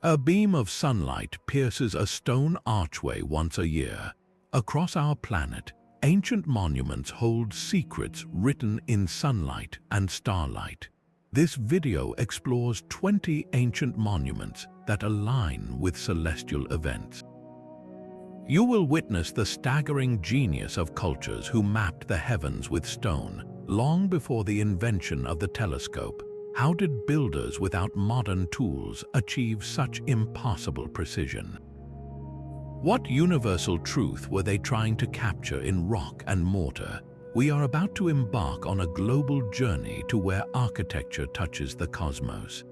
A beam of sunlight pierces a stone archway once a year. Across our planet, ancient monuments hold secrets written in sunlight and starlight. This video explores 20 ancient monuments that align with celestial events. You will witness the staggering genius of cultures who mapped the heavens with stone, long before the invention of the telescope. How did builders without modern tools achieve such impossible precision? What universal truth were they trying to capture in rock and mortar? We are about to embark on a global journey to where architecture touches the cosmos.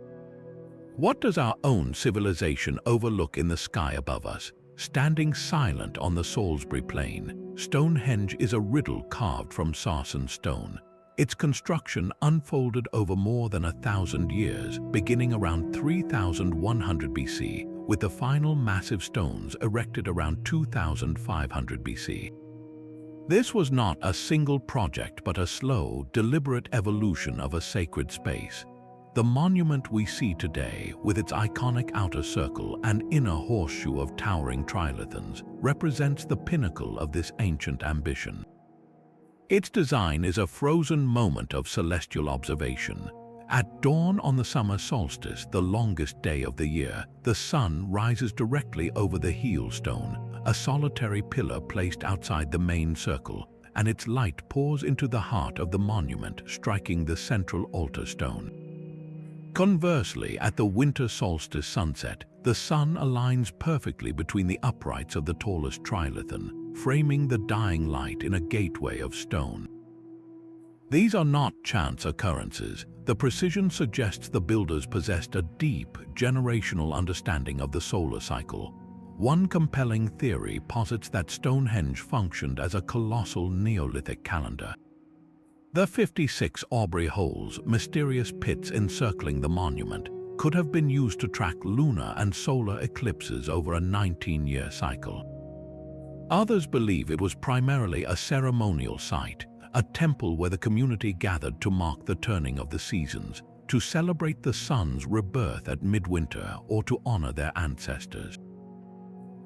What does our own civilization overlook in the sky above us? Standing silent on the Salisbury Plain, Stonehenge is a riddle carved from sarsen stone. Its construction unfolded over more than 1,000 years, beginning around 3100 BC, with the final massive stones erected around 2500 BC. This was not a single project, but a slow, deliberate evolution of a sacred space. The monument we see today, with its iconic outer circle and inner horseshoe of towering trilithons, represents the pinnacle of this ancient ambition. Its design is a frozen moment of celestial observation. At dawn on the summer solstice, the longest day of the year, the sun rises directly over the heel stone, a solitary pillar placed outside the main circle, and its light pours into the heart of the monument, striking the central altar stone. Conversely, at the winter solstice sunset, the sun aligns perfectly between the uprights of the tallest trilithon, framing the dying light in a gateway of stone. These are not chance occurrences. The precision suggests the builders possessed a deep, generational understanding of the solar cycle. One compelling theory posits that Stonehenge functioned as a colossal Neolithic calendar. The 56 Aubrey holes, mysterious pits encircling the monument, could have been used to track lunar and solar eclipses over a 19-year cycle. Others believe it was primarily a ceremonial site, a temple where the community gathered to mark the turning of the seasons, to celebrate the sun's rebirth at midwinter, or to honor their ancestors.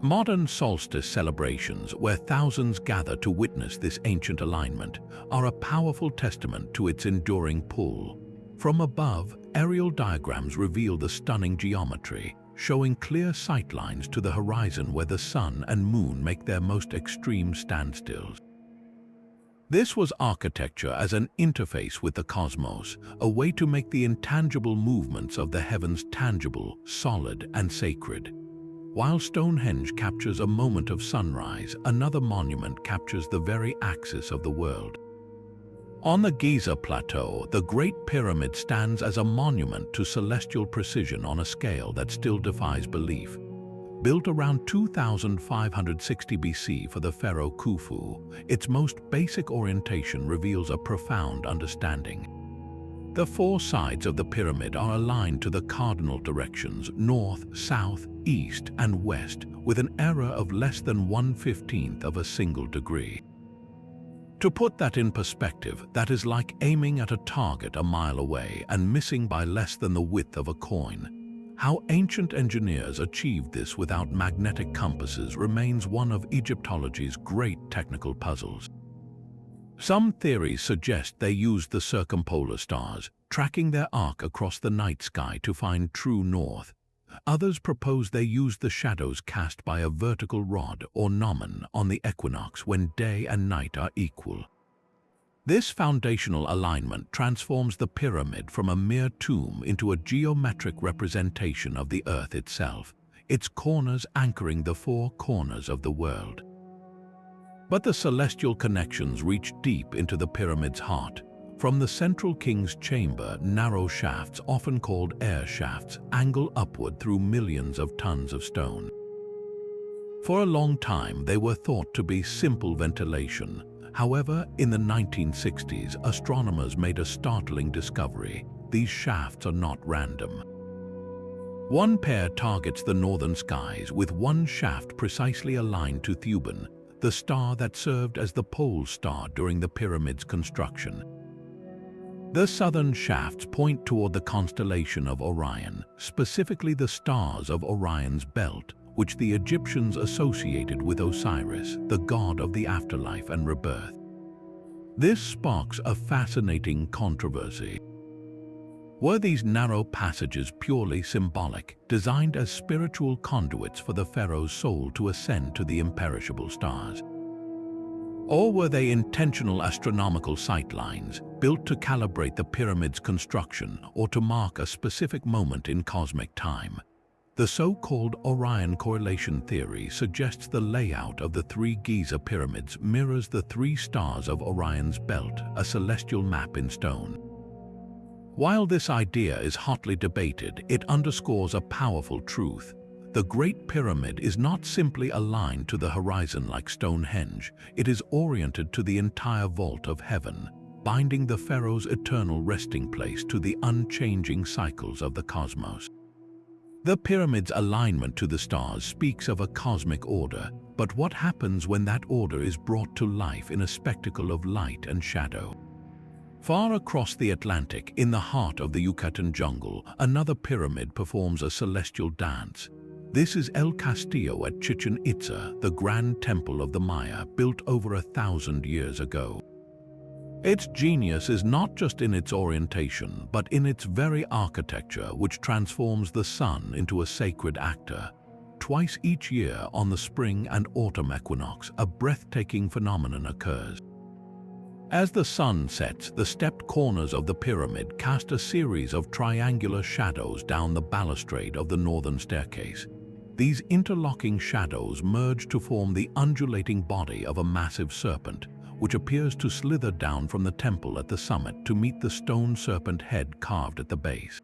Modern solstice celebrations, where thousands gather to witness this ancient alignment, are a powerful testament to its enduring pull. From above, aerial diagrams reveal the stunning geometry, showing clear sightlines to the horizon where the sun and moon make their most extreme standstills. This was architecture as an interface with the cosmos, a way to make the intangible movements of the heavens tangible, solid, and sacred. While Stonehenge captures a moment of sunrise, another monument captures the very axis of the world. On the Giza plateau, the Great Pyramid stands as a monument to celestial precision on a scale that still defies belief. Built around 2560 BC for the pharaoh Khufu, its most basic orientation reveals a profound understanding. The four sides of the pyramid are aligned to the cardinal directions north, south, east, and west, with an error of less than 1/15 of a single degree. To put that in perspective, that is like aiming at a target a mile away and missing by less than the width of a coin. How ancient engineers achieved this without magnetic compasses remains one of Egyptology's great technical puzzles. Some theories suggest they used the circumpolar stars, tracking their arc across the night sky to find true north. Others propose they used the shadows cast by a vertical rod or gnomon on the equinox when day and night are equal. This foundational alignment transforms the pyramid from a mere tomb into a geometric representation of the Earth itself, its corners anchoring the four corners of the world. But the celestial connections reach deep into the pyramid's heart. From the central king's chamber, narrow shafts, often called air shafts, angle upward through millions of tons of stone. For a long time, they were thought to be simple ventilation. However, in the 1960s, astronomers made a startling discovery. These shafts are not random. One pair targets the northern skies, with one shaft precisely aligned to Thuban, the star that served as the pole star during the pyramid's construction. The southern shafts point toward the constellation of Orion, specifically the stars of Orion's belt, which the Egyptians associated with Osiris, the god of the afterlife and rebirth. This sparks a fascinating controversy. Were these narrow passages purely symbolic, designed as spiritual conduits for the pharaoh's soul to ascend to the imperishable stars? Or were they intentional astronomical sightlines, built to calibrate the pyramid's construction or to mark a specific moment in cosmic time? The so-called Orion correlation theory suggests the layout of the three Giza pyramids mirrors the three stars of Orion's belt, a celestial map in stone. While this idea is hotly debated, it underscores a powerful truth. The Great Pyramid is not simply aligned to the horizon like Stonehenge, it is oriented to the entire vault of heaven, binding the pharaoh's eternal resting place to the unchanging cycles of the cosmos. The pyramid's alignment to the stars speaks of a cosmic order, but what happens when that order is brought to life in a spectacle of light and shadow? Far across the Atlantic, in the heart of the Yucatan jungle, another pyramid performs a celestial dance. This is El Castillo at Chichen Itza, the grand temple of the Maya, built over 1,000 years ago. Its genius is not just in its orientation, but in its very architecture, which transforms the sun into a sacred actor. Twice each year on the spring and autumn equinox, a breathtaking phenomenon occurs. As the sun sets, the stepped corners of the pyramid cast a series of triangular shadows down the balustrade of the northern staircase. These interlocking shadows merge to form the undulating body of a massive serpent, which appears to slither down from the temple at the summit to meet the stone serpent head carved at the base.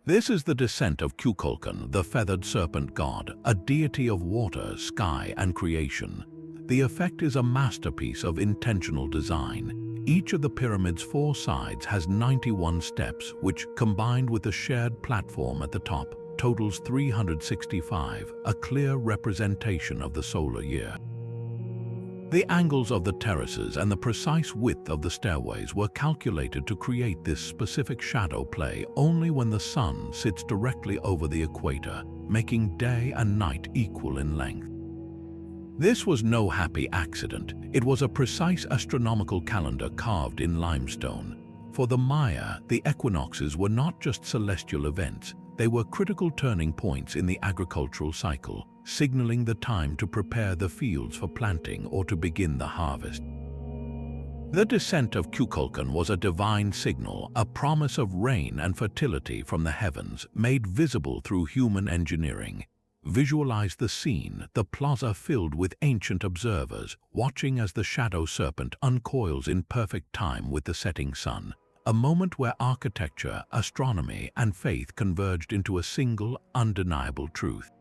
This is the descent of Kukulkan, the feathered serpent god, a deity of water, sky, and creation. The effect is a masterpiece of intentional design. Each of the pyramid's 4 sides has 91 steps, which, combined with the shared platform at the top, totals 365, a clear representation of the solar year. The angles of the terraces and the precise width of the stairways were calculated to create this specific shadow play only when the sun sits directly over the equator, making day and night equal in length. This was no happy accident. It was a precise astronomical calendar carved in limestone. For the Maya, the equinoxes were not just celestial events, they were critical turning points in the agricultural cycle, signaling the time to prepare the fields for planting or to begin the harvest. The descent of Kukulkan was a divine signal, a promise of rain and fertility from the heavens, made visible through human engineering. Visualize the scene, the plaza filled with ancient observers, watching as the shadow serpent uncoils in perfect time with the setting sun. A moment where architecture, astronomy, and faith converged into a single, undeniable truth.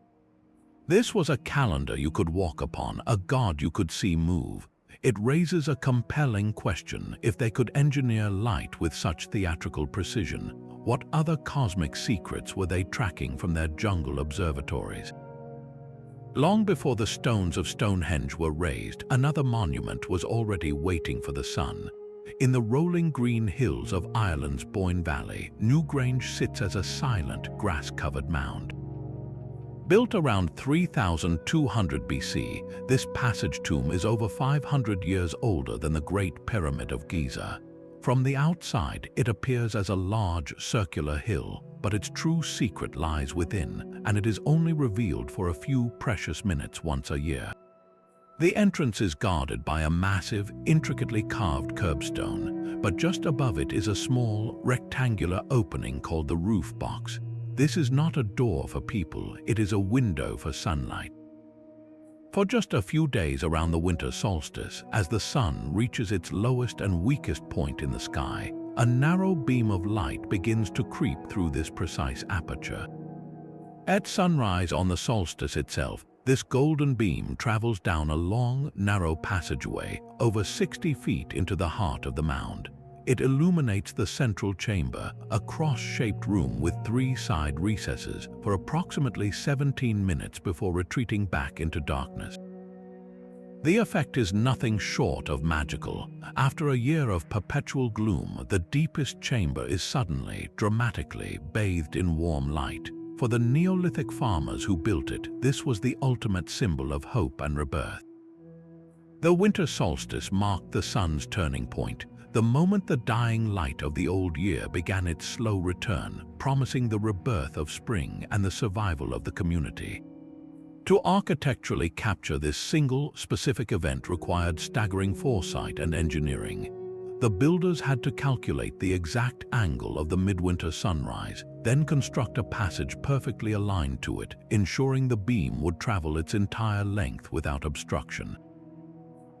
This was a calendar you could walk upon, a god you could see move. It raises a compelling question: if they could engineer light with such theatrical precision, what other cosmic secrets were they tracking from their jungle observatories? Long before the stones of Stonehenge were raised, another monument was already waiting for the sun. In the rolling green hills of Ireland's Boyne Valley, Newgrange sits as a silent, grass-covered mound. Built around 3200 BC, this passage tomb is over 500 years older than the Great Pyramid of Giza. From the outside, it appears as a large, circular hill, but its true secret lies within, and it is only revealed for a few precious minutes once a year. The entrance is guarded by a massive, intricately carved curbstone, but just above it is a small, rectangular opening called the roof box. This is not a door for people, it is a window for sunlight. For just a few days around the winter solstice, as the sun reaches its lowest and weakest point in the sky, a narrow beam of light begins to creep through this precise aperture. At sunrise on the solstice itself, this golden beam travels down a long, narrow passageway over 60 feet into the heart of the mound. It illuminates the central chamber, a cross-shaped room with 3 side recesses, for approximately 17 minutes before retreating back into darkness. The effect is nothing short of magical. After a year of perpetual gloom, the deepest chamber is suddenly, dramatically bathed in warm light. For the Neolithic farmers who built it, this was the ultimate symbol of hope and rebirth. The winter solstice marked the sun's turning point, the moment the dying light of the old year began its slow return, promising the rebirth of spring and the survival of the community. To architecturally capture this single, specific event required staggering foresight and engineering. The builders had to calculate the exact angle of the midwinter sunrise, then construct a passage perfectly aligned to it, ensuring the beam would travel its entire length without obstruction.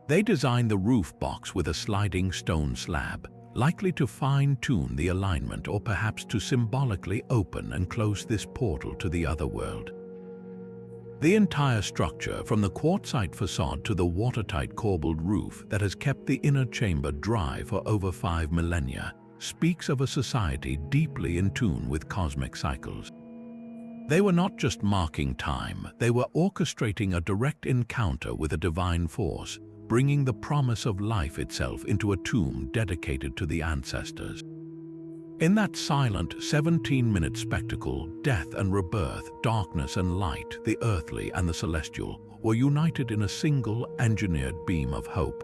They designed the roof box with a sliding stone slab, likely to fine-tune the alignment or perhaps to symbolically open and close this portal to the other world. The entire structure, from the quartzite facade to the watertight corbelled roof that has kept the inner chamber dry for over 5 millennia, speaks of a society deeply in tune with cosmic cycles. They were not just marking time, they were orchestrating a direct encounter with a divine force, bringing the promise of life itself into a tomb dedicated to the ancestors. In that silent 17-minute spectacle, death and rebirth, darkness and light, the earthly and the celestial, were united in a single engineered beam of hope.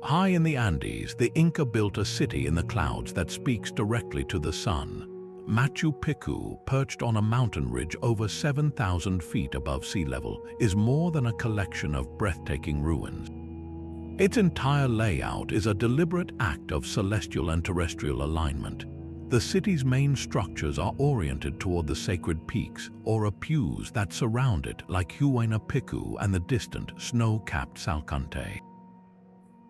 High in the Andes, the Inca built a city in the clouds that speaks directly to the sun. Machu Picchu, perched on a mountain ridge over 7,000 feet above sea level, is more than a collection of breathtaking ruins. Its entire layout is a deliberate act of celestial and terrestrial alignment. The city's main structures are oriented toward the sacred peaks, or pews that surround it, like Huayna Picchu and the distant, snow-capped Salcante.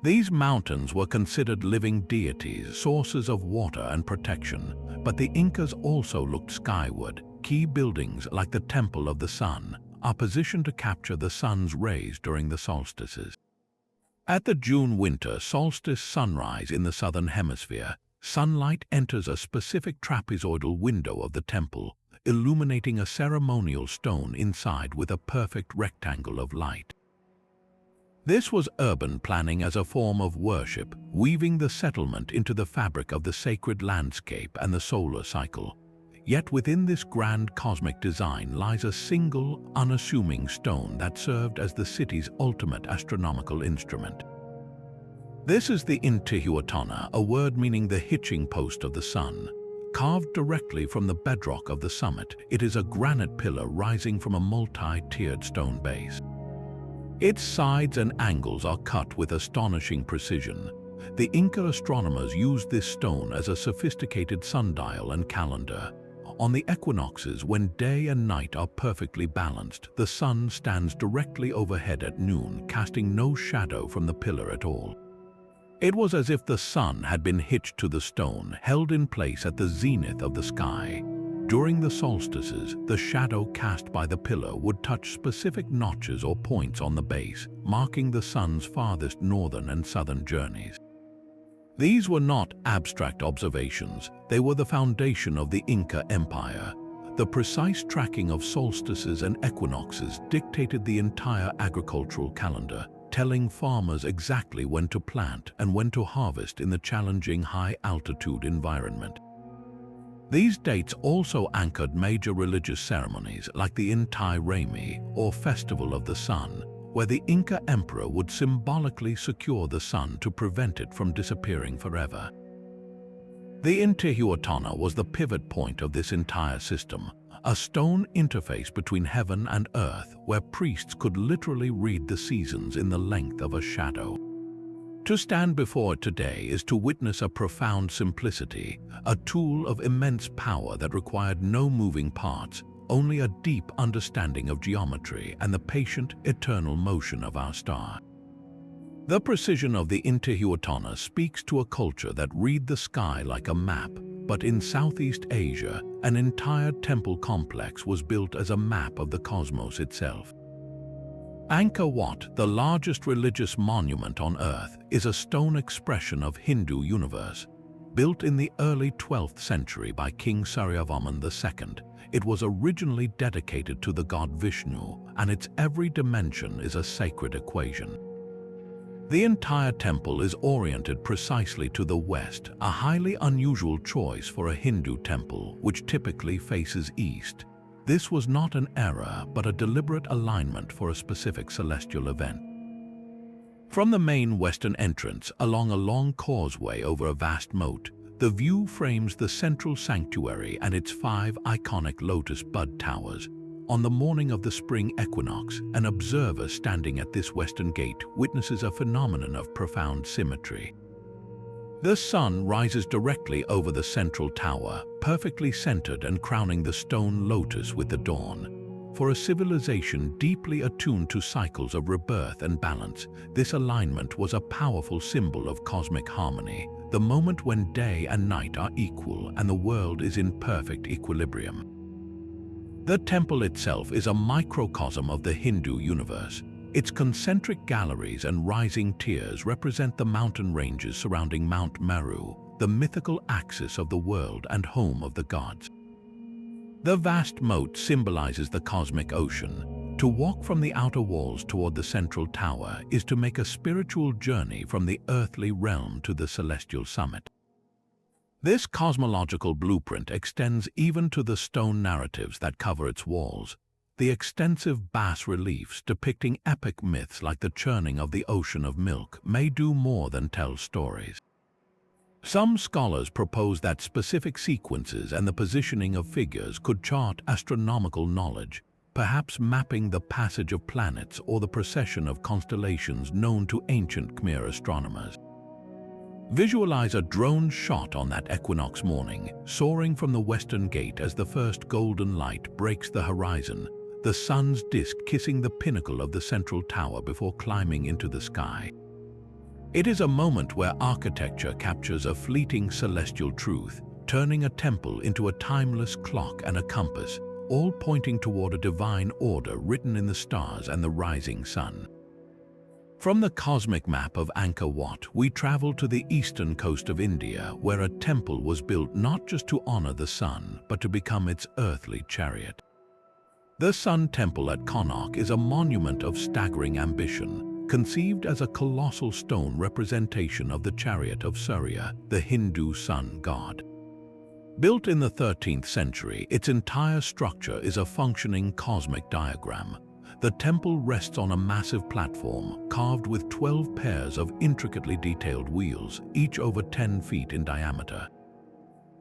These mountains were considered living deities, sources of water and protection, but the Incas also looked skyward. Key buildings, like the Temple of the Sun, are positioned to capture the sun's rays during the solstices. At the June-winter solstice sunrise in the southern hemisphere, sunlight enters a specific trapezoidal window of the temple, illuminating a ceremonial stone inside with a perfect rectangle of light. This was urban planning as a form of worship, weaving the settlement into the fabric of the sacred landscape and the solar cycle. Yet within this grand cosmic design lies a single, unassuming stone that served as the city's ultimate astronomical instrument. This is the Intihuatana, a word meaning the hitching post of the sun. Carved directly from the bedrock of the summit, it is a granite pillar rising from a multi-tiered stone base. Its sides and angles are cut with astonishing precision. The Inca astronomers used this stone as a sophisticated sundial and calendar. On the equinoxes, when day and night are perfectly balanced, the sun stands directly overhead at noon, casting no shadow from the pillar at all. It was as if the sun had been hitched to the stone, held in place at the zenith of the sky. During the solstices, the shadow cast by the pillar would touch specific notches or points on the base, marking the sun's farthest northern and southern journeys. These were not abstract observations, they were the foundation of the Inca Empire. The precise tracking of solstices and equinoxes dictated the entire agricultural calendar, telling farmers exactly when to plant and when to harvest in the challenging high-altitude environment. These dates also anchored major religious ceremonies like the Inti Raymi, or Festival of the Sun, where the Inca emperor would symbolically secure the sun to prevent it from disappearing forever. The Intihuatana was the pivot point of this entire system, a stone interface between heaven and earth where priests could literally read the seasons in the length of a shadow. To stand before it today is to witness a profound simplicity, a tool of immense power that required no moving parts, only a deep understanding of geometry and the patient, eternal motion of our star. The precision of the Intihuatana speaks to a culture that read the sky like a map, but in Southeast Asia, an entire temple complex was built as a map of the cosmos itself. Angkor Wat, the largest religious monument on Earth, is a stone expression of Hindu universe. Built in the early 12th century by King Suryavarman II, It was originally dedicated to the god Vishnu, and its every dimension is a sacred equation. The entire temple is oriented precisely to the west, a highly unusual choice for a Hindu temple, which typically faces east. This was not an error, but a deliberate alignment for a specific celestial event. From the main western entrance, along a long causeway over a vast moat, the view frames the central sanctuary and its 5 iconic lotus bud towers. On the morning of the spring equinox, an observer standing at this western gate witnesses a phenomenon of profound symmetry. The sun rises directly over the central tower, perfectly centered and crowning the stone lotus with the dawn. For a civilization deeply attuned to cycles of rebirth and balance, this alignment was a powerful symbol of cosmic harmony, the moment when day and night are equal and the world is in perfect equilibrium. The temple itself is a microcosm of the Hindu universe. Its concentric galleries and rising tiers represent the mountain ranges surrounding Mount Meru, the mythical axis of the world and home of the gods. The vast moat symbolizes the cosmic ocean. To walk from the outer walls toward the central tower is to make a spiritual journey from the earthly realm to the celestial summit. This cosmological blueprint extends even to the stone narratives that cover its walls. The extensive bas-reliefs depicting epic myths like the churning of the ocean of milk may do more than tell stories. Some scholars propose that specific sequences and the positioning of figures could chart astronomical knowledge, perhaps mapping the passage of planets or the precession of constellations known to ancient Khmer astronomers. Visualize a drone shot on that equinox morning, soaring from the western gate as the first golden light breaks the horizon, the sun's disk kissing the pinnacle of the central tower before climbing into the sky. It is a moment where architecture captures a fleeting celestial truth, turning a temple into a timeless clock and a compass, all pointing toward a divine order written in the stars and the rising sun. From the cosmic map of Angkor Wat, we travel to the eastern coast of India, where a temple was built not just to honor the sun, but to become its earthly chariot. The Sun Temple at Karnak is a monument of staggering ambition, conceived as a colossal stone representation of the chariot of Surya, the Hindu sun god. Built in the 13th century, its entire structure is a functioning cosmic diagram. The temple rests on a massive platform carved with 12 pairs of intricately detailed wheels, each over 10 feet in diameter.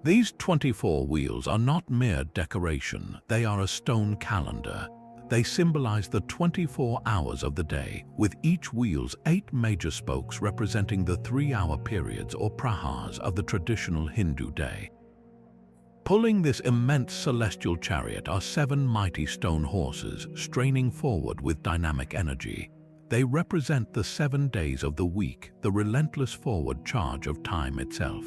These 24 wheels are not mere decoration, they are a stone calendar. They symbolize the 24 hours of the day, with each wheel's 8 major spokes representing the 3-hour periods or prahars of the traditional Hindu day. Pulling this immense celestial chariot are 7 mighty stone horses, straining forward with dynamic energy. They represent the 7 days of the week, the relentless forward charge of time itself.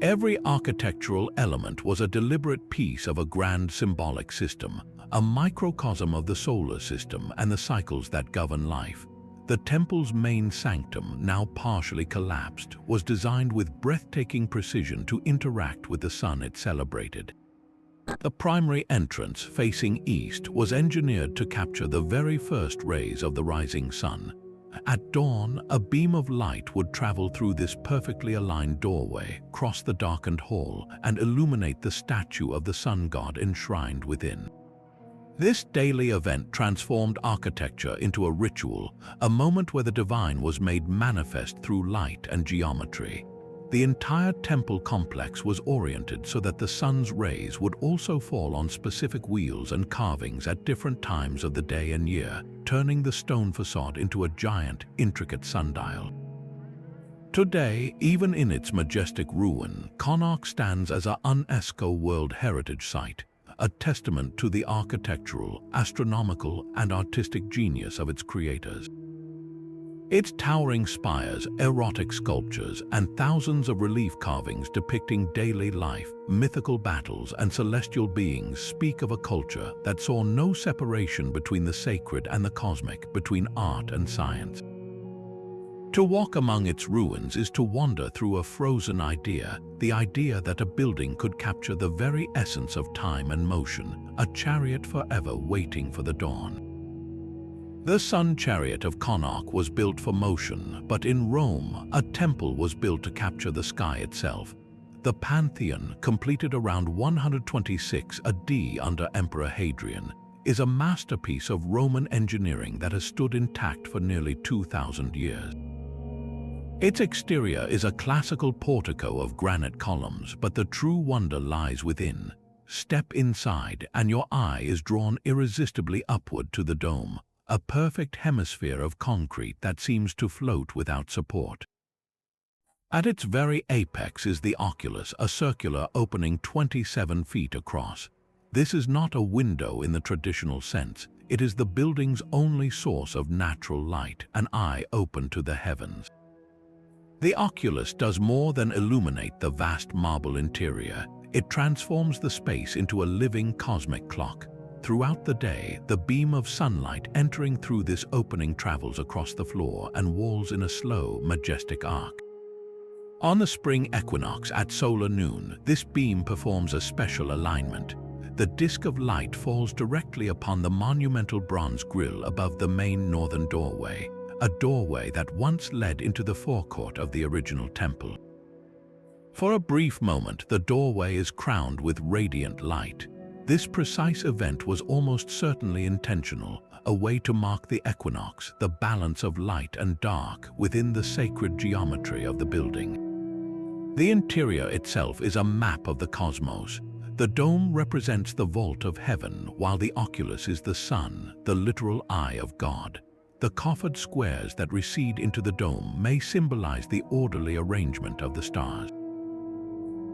Every architectural element was a deliberate piece of a grand symbolic system, a microcosm of the solar system and the cycles that govern life. The temple's main sanctum, now partially collapsed, was designed with breathtaking precision to interact with the sun it celebrated. The primary entrance, facing east, was engineered to capture the very first rays of the rising sun. At dawn, a beam of light would travel through this perfectly aligned doorway, cross the darkened hall, and illuminate the statue of the sun god enshrined within. This daily event transformed architecture into a ritual, a moment where the divine was made manifest through light and geometry. The entire temple complex was oriented so that the sun's rays would also fall on specific wheels and carvings at different times of the day and year, turning the stone facade into a giant, intricate sundial. Today, even in its majestic ruin, Carnac stands as an UNESCO World Heritage Site, a testament to the architectural, astronomical, and artistic genius of its creators. Its towering spires, erotic sculptures, and thousands of relief carvings depicting daily life, mythical battles, and celestial beings speak of a culture that saw no separation between the sacred and the cosmic, between art and science. To walk among its ruins is to wander through a frozen idea, the idea that a building could capture the very essence of time and motion, a chariot forever waiting for the dawn. The sun chariot of Carnac was built for motion, but in Rome, a temple was built to capture the sky itself. The Pantheon, completed around 126 AD under Emperor Hadrian, is a masterpiece of Roman engineering that has stood intact for nearly 2,000 years. Its exterior is a classical portico of granite columns, but the true wonder lies within. Step inside, and your eye is drawn irresistibly upward to the dome, a perfect hemisphere of concrete that seems to float without support. At its very apex is the oculus, a circular opening 27 feet across. This is not a window in the traditional sense. It is the building's only source of natural light, an eye open to the heavens. The oculus does more than illuminate the vast marble interior. It transforms the space into a living cosmic clock. Throughout the day, the beam of sunlight entering through this opening travels across the floor and walls in a slow, majestic arc. On the spring equinox at solar noon, this beam performs a special alignment. The disk of light falls directly upon the monumental bronze grille above the main northern doorway, a doorway that once led into the forecourt of the original temple. For a brief moment, the doorway is crowned with radiant light. This precise event was almost certainly intentional, a way to mark the equinox, the balance of light and dark within the sacred geometry of the building. The interior itself is a map of the cosmos. The dome represents the vault of heaven, while the oculus is the sun, the literal eye of God. The coffered squares that recede into the dome may symbolize the orderly arrangement of the stars.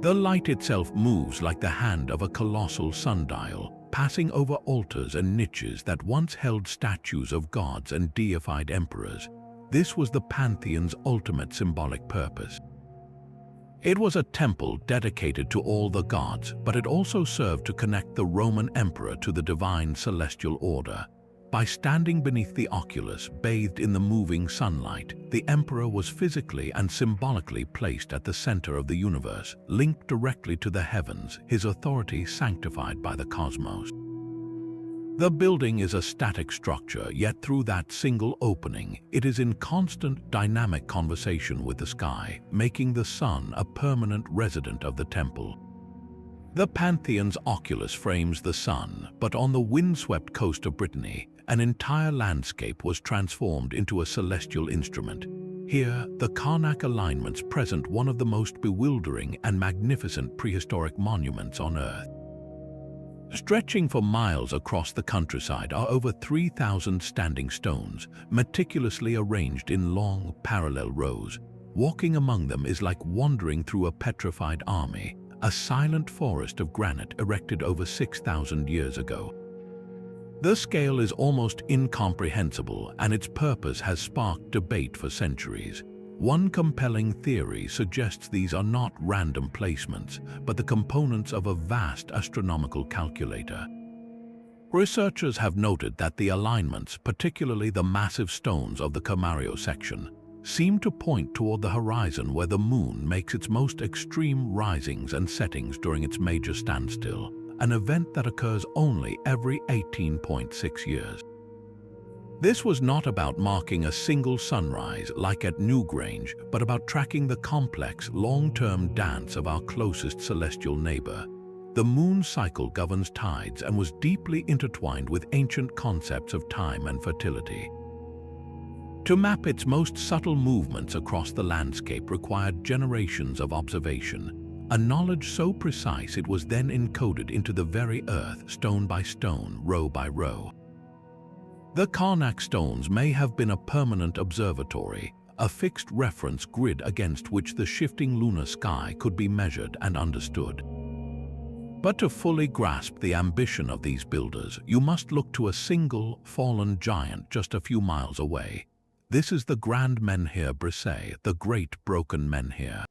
The light itself moves like the hand of a colossal sundial, passing over altars and niches that once held statues of gods and deified emperors. This was the Pantheon's ultimate symbolic purpose. It was a temple dedicated to all the gods, but it also served to connect the Roman emperor to the divine celestial order. By standing beneath the oculus, bathed in the moving sunlight, the emperor was physically and symbolically placed at the center of the universe, linked directly to the heavens, his authority sanctified by the cosmos. The building is a static structure, yet through that single opening, it is in constant dynamic conversation with the sky, making the sun a permanent resident of the temple. The Pantheon's oculus frames the sun, but on the windswept coast of Brittany, an entire landscape was transformed into a celestial instrument. Here, the Carnac alignments present one of the most bewildering and magnificent prehistoric monuments on Earth. Stretching for miles across the countryside are over 3,000 standing stones, meticulously arranged in long, parallel rows. Walking among them is like wandering through a petrified army, a silent forest of granite erected over 6,000 years ago. The scale is almost incomprehensible, and its purpose has sparked debate for centuries. One compelling theory suggests these are not random placements, but the components of a vast astronomical calculator. Researchers have noted that the alignments, particularly the massive stones of the Camarillo section, seem to point toward the horizon where the moon makes its most extreme risings and settings during its major standstill, an event that occurs only every 18.6 years. This was not about marking a single sunrise like at Newgrange, but about tracking the complex, long-term dance of our closest celestial neighbor. The moon cycle governs tides and was deeply intertwined with ancient concepts of time and fertility. To map its most subtle movements across the landscape required generations of observation, a knowledge so precise it was then encoded into the very earth, stone by stone, row by row. The Carnac stones may have been a permanent observatory, a fixed reference grid against which the shifting lunar sky could be measured and understood. But to fully grasp the ambition of these builders, you must look to a single, fallen giant just a few miles away. This is the Grand Menhir Brisset, the Great Broken Menhir.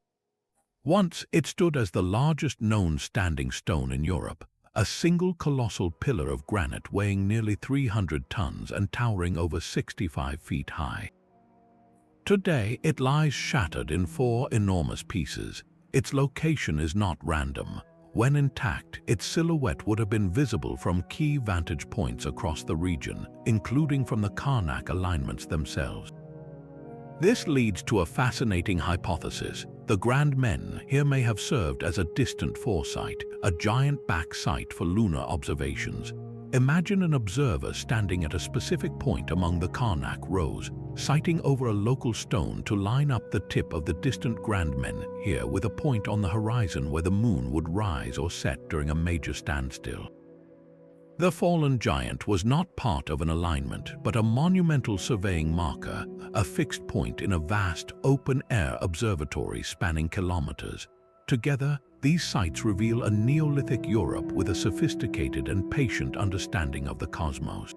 Once, it stood as the largest known standing stone in Europe, a single colossal pillar of granite weighing nearly 300 tons and towering over 65 feet high. Today, it lies shattered in 4 enormous pieces. Its location is not random. When intact, its silhouette would have been visible from key vantage points across the region, including from the Carnac alignments themselves. This leads to a fascinating hypothesis. The Grand Men here may have served as a distant foresight, a giant back sight for lunar observations. Imagine an observer standing at a specific point among the Carnac rows, sighting over a local stone to line up the tip of the distant Grand Men here with a point on the horizon where the moon would rise or set during a major standstill. The fallen giant was not part of an alignment, but a monumental surveying marker, a fixed point in a vast, open-air observatory spanning kilometers. Together, these sites reveal a Neolithic Europe with a sophisticated and patient understanding of the cosmos.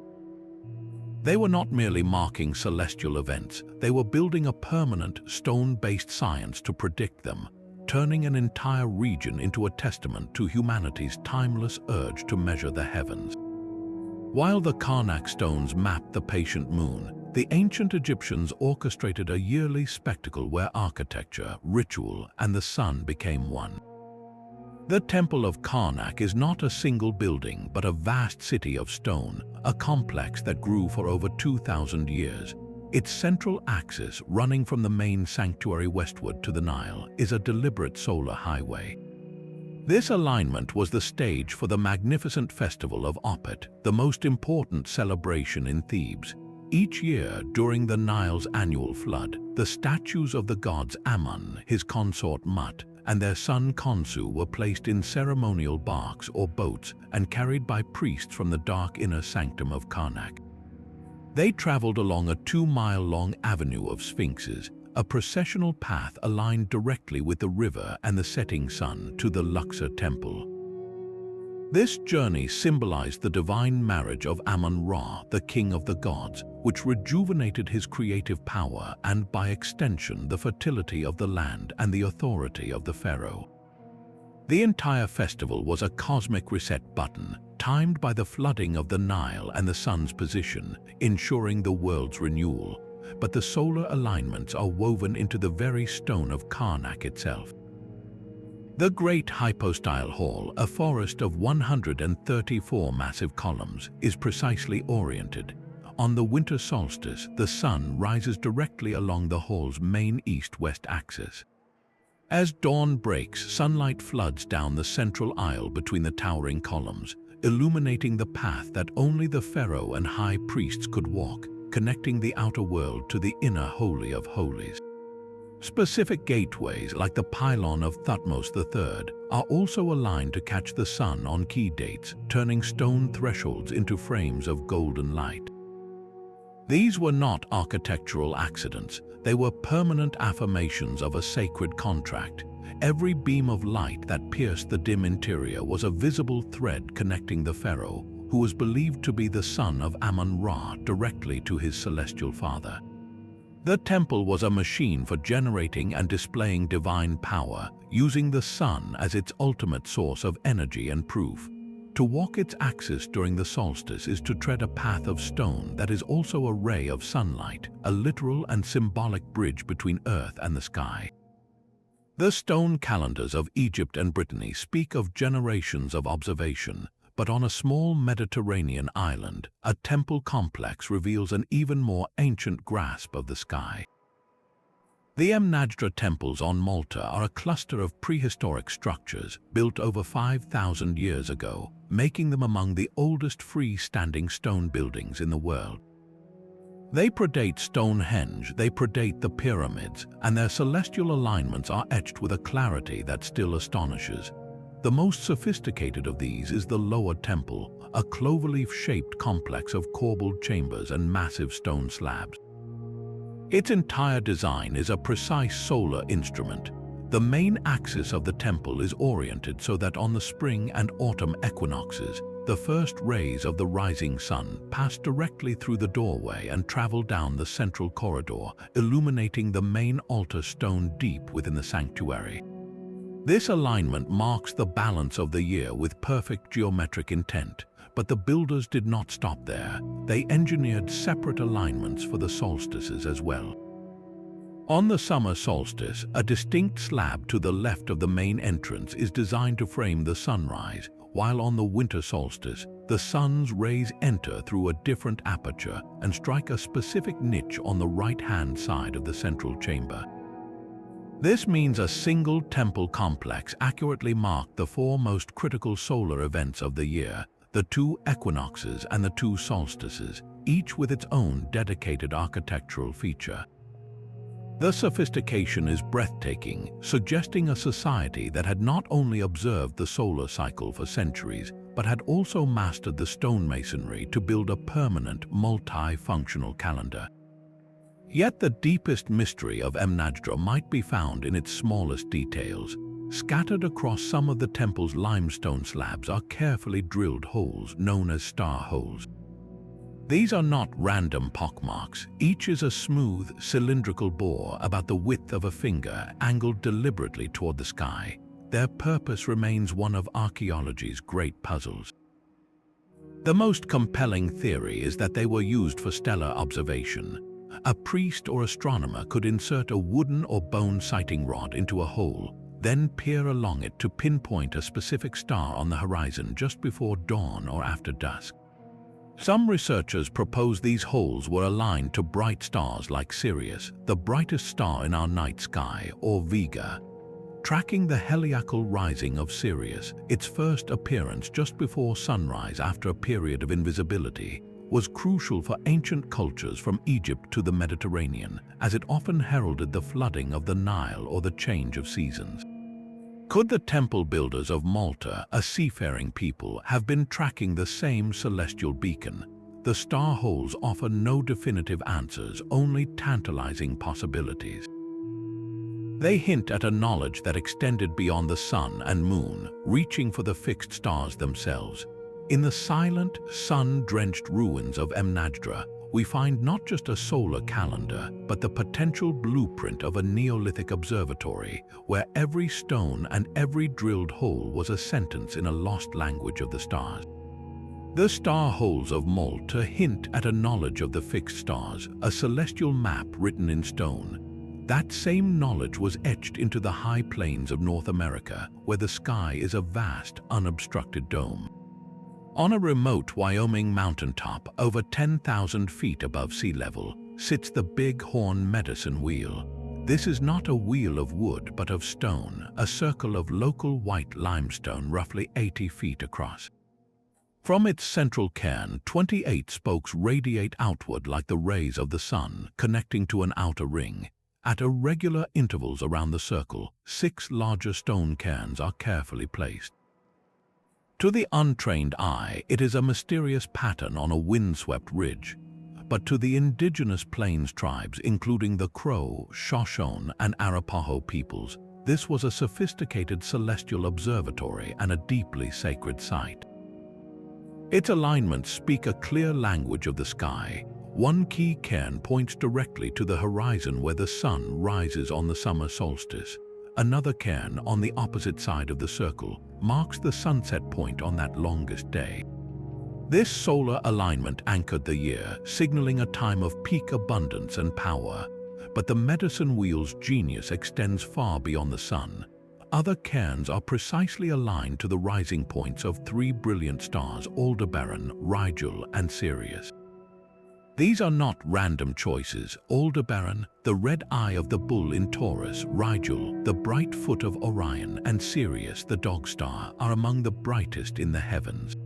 They were not merely marking celestial events, they were building a permanent, stone-based science to predict them, turning an entire region into a testament to humanity's timeless urge to measure the heavens. While the Carnac stones mapped the patient moon, the ancient Egyptians orchestrated a yearly spectacle where architecture, ritual, and the sun became one. The Temple of Karnak is not a single building, but a vast city of stone, a complex that grew for over 2,000 years. Its central axis, running from the main sanctuary westward to the Nile, is a deliberate solar highway. This alignment was the stage for the magnificent festival of Opet, the most important celebration in Thebes. Each year, during the Nile's annual flood, the statues of the gods Ammon, his consort Mut, and their son Khonsu were placed in ceremonial barks or boats and carried by priests from the dark inner sanctum of Karnak. They traveled along a 2-mile-long avenue of sphinxes, a processional path aligned directly with the river and the setting sun to the Luxor temple. This journey symbolized the divine marriage of Amun-Ra, the king of the gods, which rejuvenated his creative power and, by extension, the fertility of the land and the authority of the pharaoh. The entire festival was a cosmic reset button, timed by the flooding of the Nile and the sun's position, ensuring the world's renewal. But the solar alignments are woven into the very stone of Karnak itself. The Great Hypostyle Hall, a forest of 134 massive columns, is precisely oriented. On the winter solstice, the sun rises directly along the hall's main east-west axis. As dawn breaks, sunlight floods down the central aisle between the towering columns, illuminating the path that only the pharaoh and high priests could walk, connecting the outer world to the inner Holy of Holies. Specific gateways, like the pylon of Thutmose III, are also aligned to catch the sun on key dates, turning stone thresholds into frames of golden light. These were not architectural accidents, they were permanent affirmations of a sacred contract. Every beam of light that pierced the dim interior was a visible thread connecting the pharaoh, who was believed to be the son of Amun-Ra, directly to his celestial father. The temple was a machine for generating and displaying divine power, using the sun as its ultimate source of energy and proof. To walk its axis during the solstice is to tread a path of stone that is also a ray of sunlight, a literal and symbolic bridge between earth and the sky. The stone calendars of Egypt and Brittany speak of generations of observation, but on a small Mediterranean island, a temple complex reveals an even more ancient grasp of the sky. The Mnajdra temples on Malta are a cluster of prehistoric structures built over 5,000 years ago, making them among the oldest free-standing stone buildings in the world. They predate Stonehenge, they predate the pyramids, and their celestial alignments are etched with a clarity that still astonishes. The most sophisticated of these is the Lower Temple, a cloverleaf-shaped complex of corbelled chambers and massive stone slabs. Its entire design is a precise solar instrument. The main axis of the temple is oriented so that on the spring and autumn equinoxes, the first rays of the rising sun pass directly through the doorway and travel down the central corridor, illuminating the main altar stone deep within the sanctuary. This alignment marks the balance of the year with perfect geometric intent, but the builders did not stop there. They engineered separate alignments for the solstices as well. On the summer solstice, a distinct slab to the left of the main entrance is designed to frame the sunrise, while on the winter solstice, the sun's rays enter through a different aperture and strike a specific niche on the right-hand side of the central chamber. This means a single temple complex accurately marked the four most critical solar events of the year, the two equinoxes and the two solstices, each with its own dedicated architectural feature. The sophistication is breathtaking, suggesting a society that had not only observed the solar cycle for centuries, but had also mastered the stonemasonry to build a permanent, multi-functional calendar. Yet the deepest mystery of Mnajdra might be found in its smallest details. Scattered across some of the temple's limestone slabs are carefully drilled holes known as star holes. These are not random pockmarks. Each is a smooth, cylindrical bore about the width of a finger, angled deliberately toward the sky. Their purpose remains one of archaeology's great puzzles. The most compelling theory is that they were used for stellar observation. A priest or astronomer could insert a wooden or bone sighting rod into a hole, then peer along it to pinpoint a specific star on the horizon just before dawn or after dusk. Some researchers propose these holes were aligned to bright stars like Sirius, the brightest star in our night sky, or Vega. Tracking the heliacal rising of Sirius, its first appearance just before sunrise after a period of invisibility, was crucial for ancient cultures from Egypt to the Mediterranean, as it often heralded the flooding of the Nile or the change of seasons. Could the temple builders of Malta, a seafaring people, have been tracking the same celestial beacon? The star holes offer no definitive answers, only tantalizing possibilities. They hint at a knowledge that extended beyond the sun and moon, reaching for the fixed stars themselves. In the silent, sun-drenched ruins of Mnajdra, we find not just a solar calendar, but the potential blueprint of a Neolithic observatory, where every stone and every drilled hole was a sentence in a lost language of the stars. The star holes of Malta hint at a knowledge of the fixed stars, a celestial map written in stone. That same knowledge was etched into the high plains of North America, where the sky is a vast, unobstructed dome. On a remote Wyoming mountaintop, over 10,000 feet above sea level, sits the Big Horn Medicine Wheel. This is not a wheel of wood, but of stone, a circle of local white limestone roughly 80 feet across. From its central cairn, 28 spokes radiate outward like the rays of the sun, connecting to an outer ring. At irregular intervals around the circle, 6 larger stone cairns are carefully placed. To the untrained eye, it is a mysterious pattern on a windswept ridge. But to the indigenous plains tribes, including the Crow, Shoshone, and Arapaho peoples, this was a sophisticated celestial observatory and a deeply sacred site. Its alignments speak a clear language of the sky. One key cairn points directly to the horizon where the sun rises on the summer solstice. Another cairn on the opposite side of the circle marks the sunset point on that longest day. This solar alignment anchored the year, signaling a time of peak abundance and power. But the medicine wheel's genius extends far beyond the sun. Other cairns are precisely aligned to the rising points of 3 brilliant stars, Aldebaran, Rigel, and Sirius. These are not random choices. Aldebaran, the red eye of the bull in Taurus, Rigel, the bright foot of Orion, and Sirius, the dog star, are among the brightest in the heavens.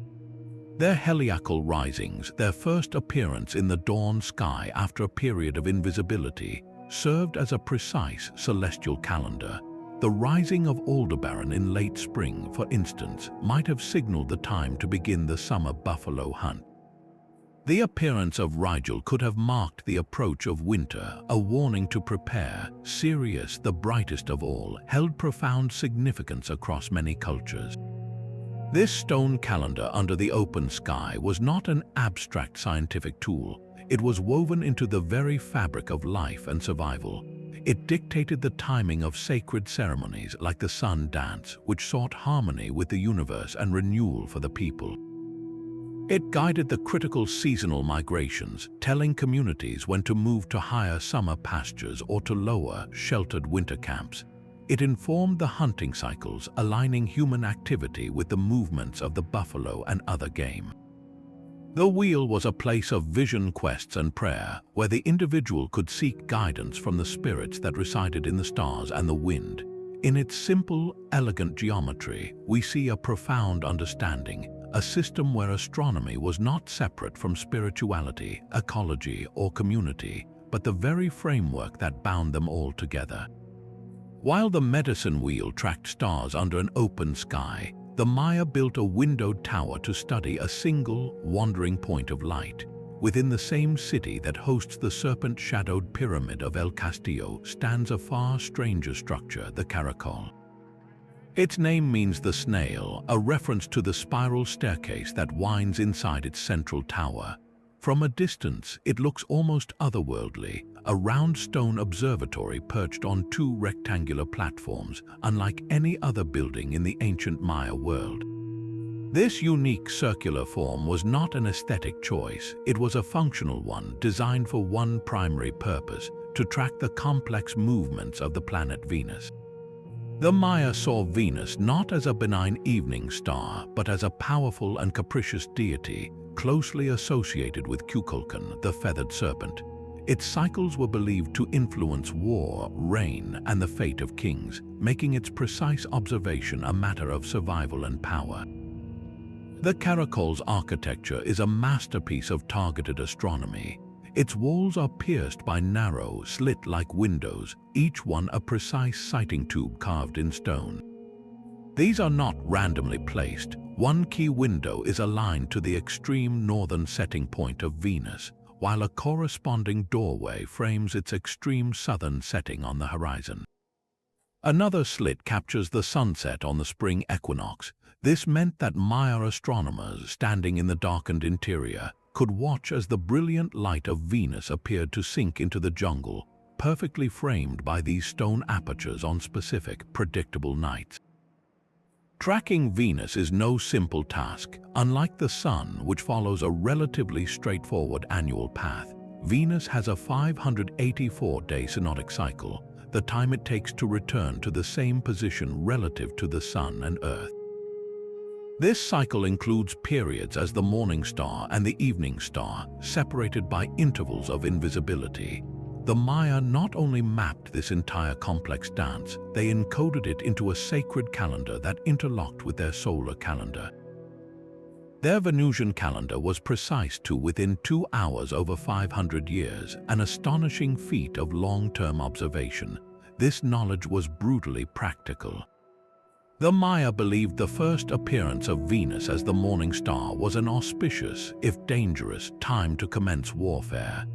Their heliacal risings, their first appearance in the dawn sky after a period of invisibility, served as a precise celestial calendar. The rising of Aldebaran in late spring, for instance, might have signaled the time to begin the summer buffalo hunt. The appearance of Rigel could have marked the approach of winter, a warning to prepare. Sirius, the brightest of all, held profound significance across many cultures. This stone calendar under the open sky was not an abstract scientific tool. It was woven into the very fabric of life and survival. It dictated the timing of sacred ceremonies like the sun dance, which sought harmony with the universe and renewal for the people. It guided the critical seasonal migrations, telling communities when to move to higher summer pastures or to lower, sheltered winter camps. It informed the hunting cycles, aligning human activity with the movements of the buffalo and other game. The wheel was a place of vision quests and prayer, where the individual could seek guidance from the spirits that resided in the stars and the wind. In its simple, elegant geometry, we see a profound understanding, a system where astronomy was not separate from spirituality, ecology, or community, but the very framework that bound them all together. While the medicine wheel tracked stars under an open sky, the Maya built a windowed tower to study a single, wandering point of light. Within the same city that hosts the serpent-shadowed pyramid of El Castillo stands a far stranger structure, the Caracol. Its name means the snail, a reference to the spiral staircase that winds inside its central tower. From a distance, it looks almost otherworldly, a round stone observatory perched on two rectangular platforms, unlike any other building in the ancient Maya world. This unique circular form was not an aesthetic choice, it was a functional one designed for one primary purpose: to track the complex movements of the planet Venus. The Maya saw Venus not as a benign evening star, but as a powerful and capricious deity, closely associated with Kukulkan, the feathered serpent. Its cycles were believed to influence war, rain, and the fate of kings, making its precise observation a matter of survival and power. The Caracol's architecture is a masterpiece of targeted astronomy. Its walls are pierced by narrow, slit-like windows, each one a precise sighting tube carved in stone. These are not randomly placed. One key window is aligned to the extreme northern setting point of Venus, while a corresponding doorway frames its extreme southern setting on the horizon. Another slit captures the sunset on the spring equinox. This meant that Maya astronomers, standing in the darkened interior, could watch as the brilliant light of Venus appeared to sink into the jungle, perfectly framed by these stone apertures on specific, predictable nights. Tracking Venus is no simple task. Unlike the Sun, which follows a relatively straightforward annual path, Venus has a 584-day synodic cycle, the time it takes to return to the same position relative to the Sun and Earth. This cycle includes periods as the morning star and the evening star, separated by intervals of invisibility. The Maya not only mapped this entire complex dance, they encoded it into a sacred calendar that interlocked with their solar calendar. Their Venusian calendar was precise to within 2 hours over 500 years, an astonishing feat of long-term observation. This knowledge was brutally practical. The Maya believed the first appearance of Venus as the morning star was an auspicious, if dangerous, time to commence warfare.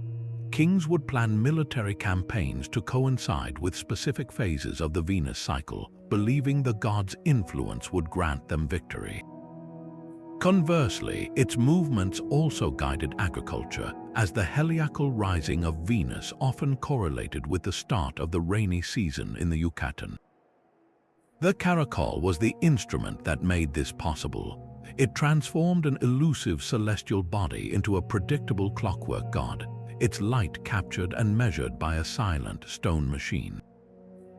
Kings would plan military campaigns to coincide with specific phases of the Venus cycle, believing the god's influence would grant them victory. Conversely, its movements also guided agriculture, as the heliacal rising of Venus often correlated with the start of the rainy season in the Yucatan. The Caracol was the instrument that made this possible. It transformed an elusive celestial body into a predictable clockwork god, its light captured and measured by a silent stone machine.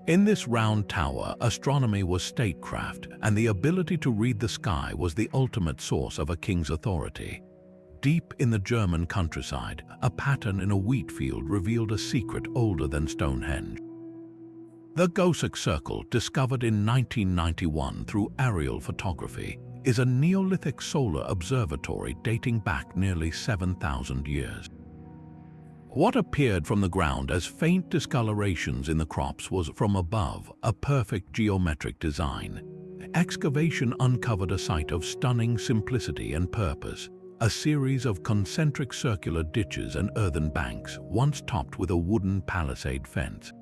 In this round tower, astronomy was statecraft, and the ability to read the sky was the ultimate source of a king's authority. Deep in the German countryside, a pattern in a wheat field revealed a secret older than Stonehenge. The Goseck Circle, discovered in 1991 through aerial photography, is a Neolithic solar observatory dating back nearly 7,000 years. What appeared from the ground as faint discolorations in the crops was, from above, a perfect geometric design. Excavation uncovered a site of stunning simplicity and purpose, a series of concentric circular ditches and earthen banks, once topped with a wooden palisade fence.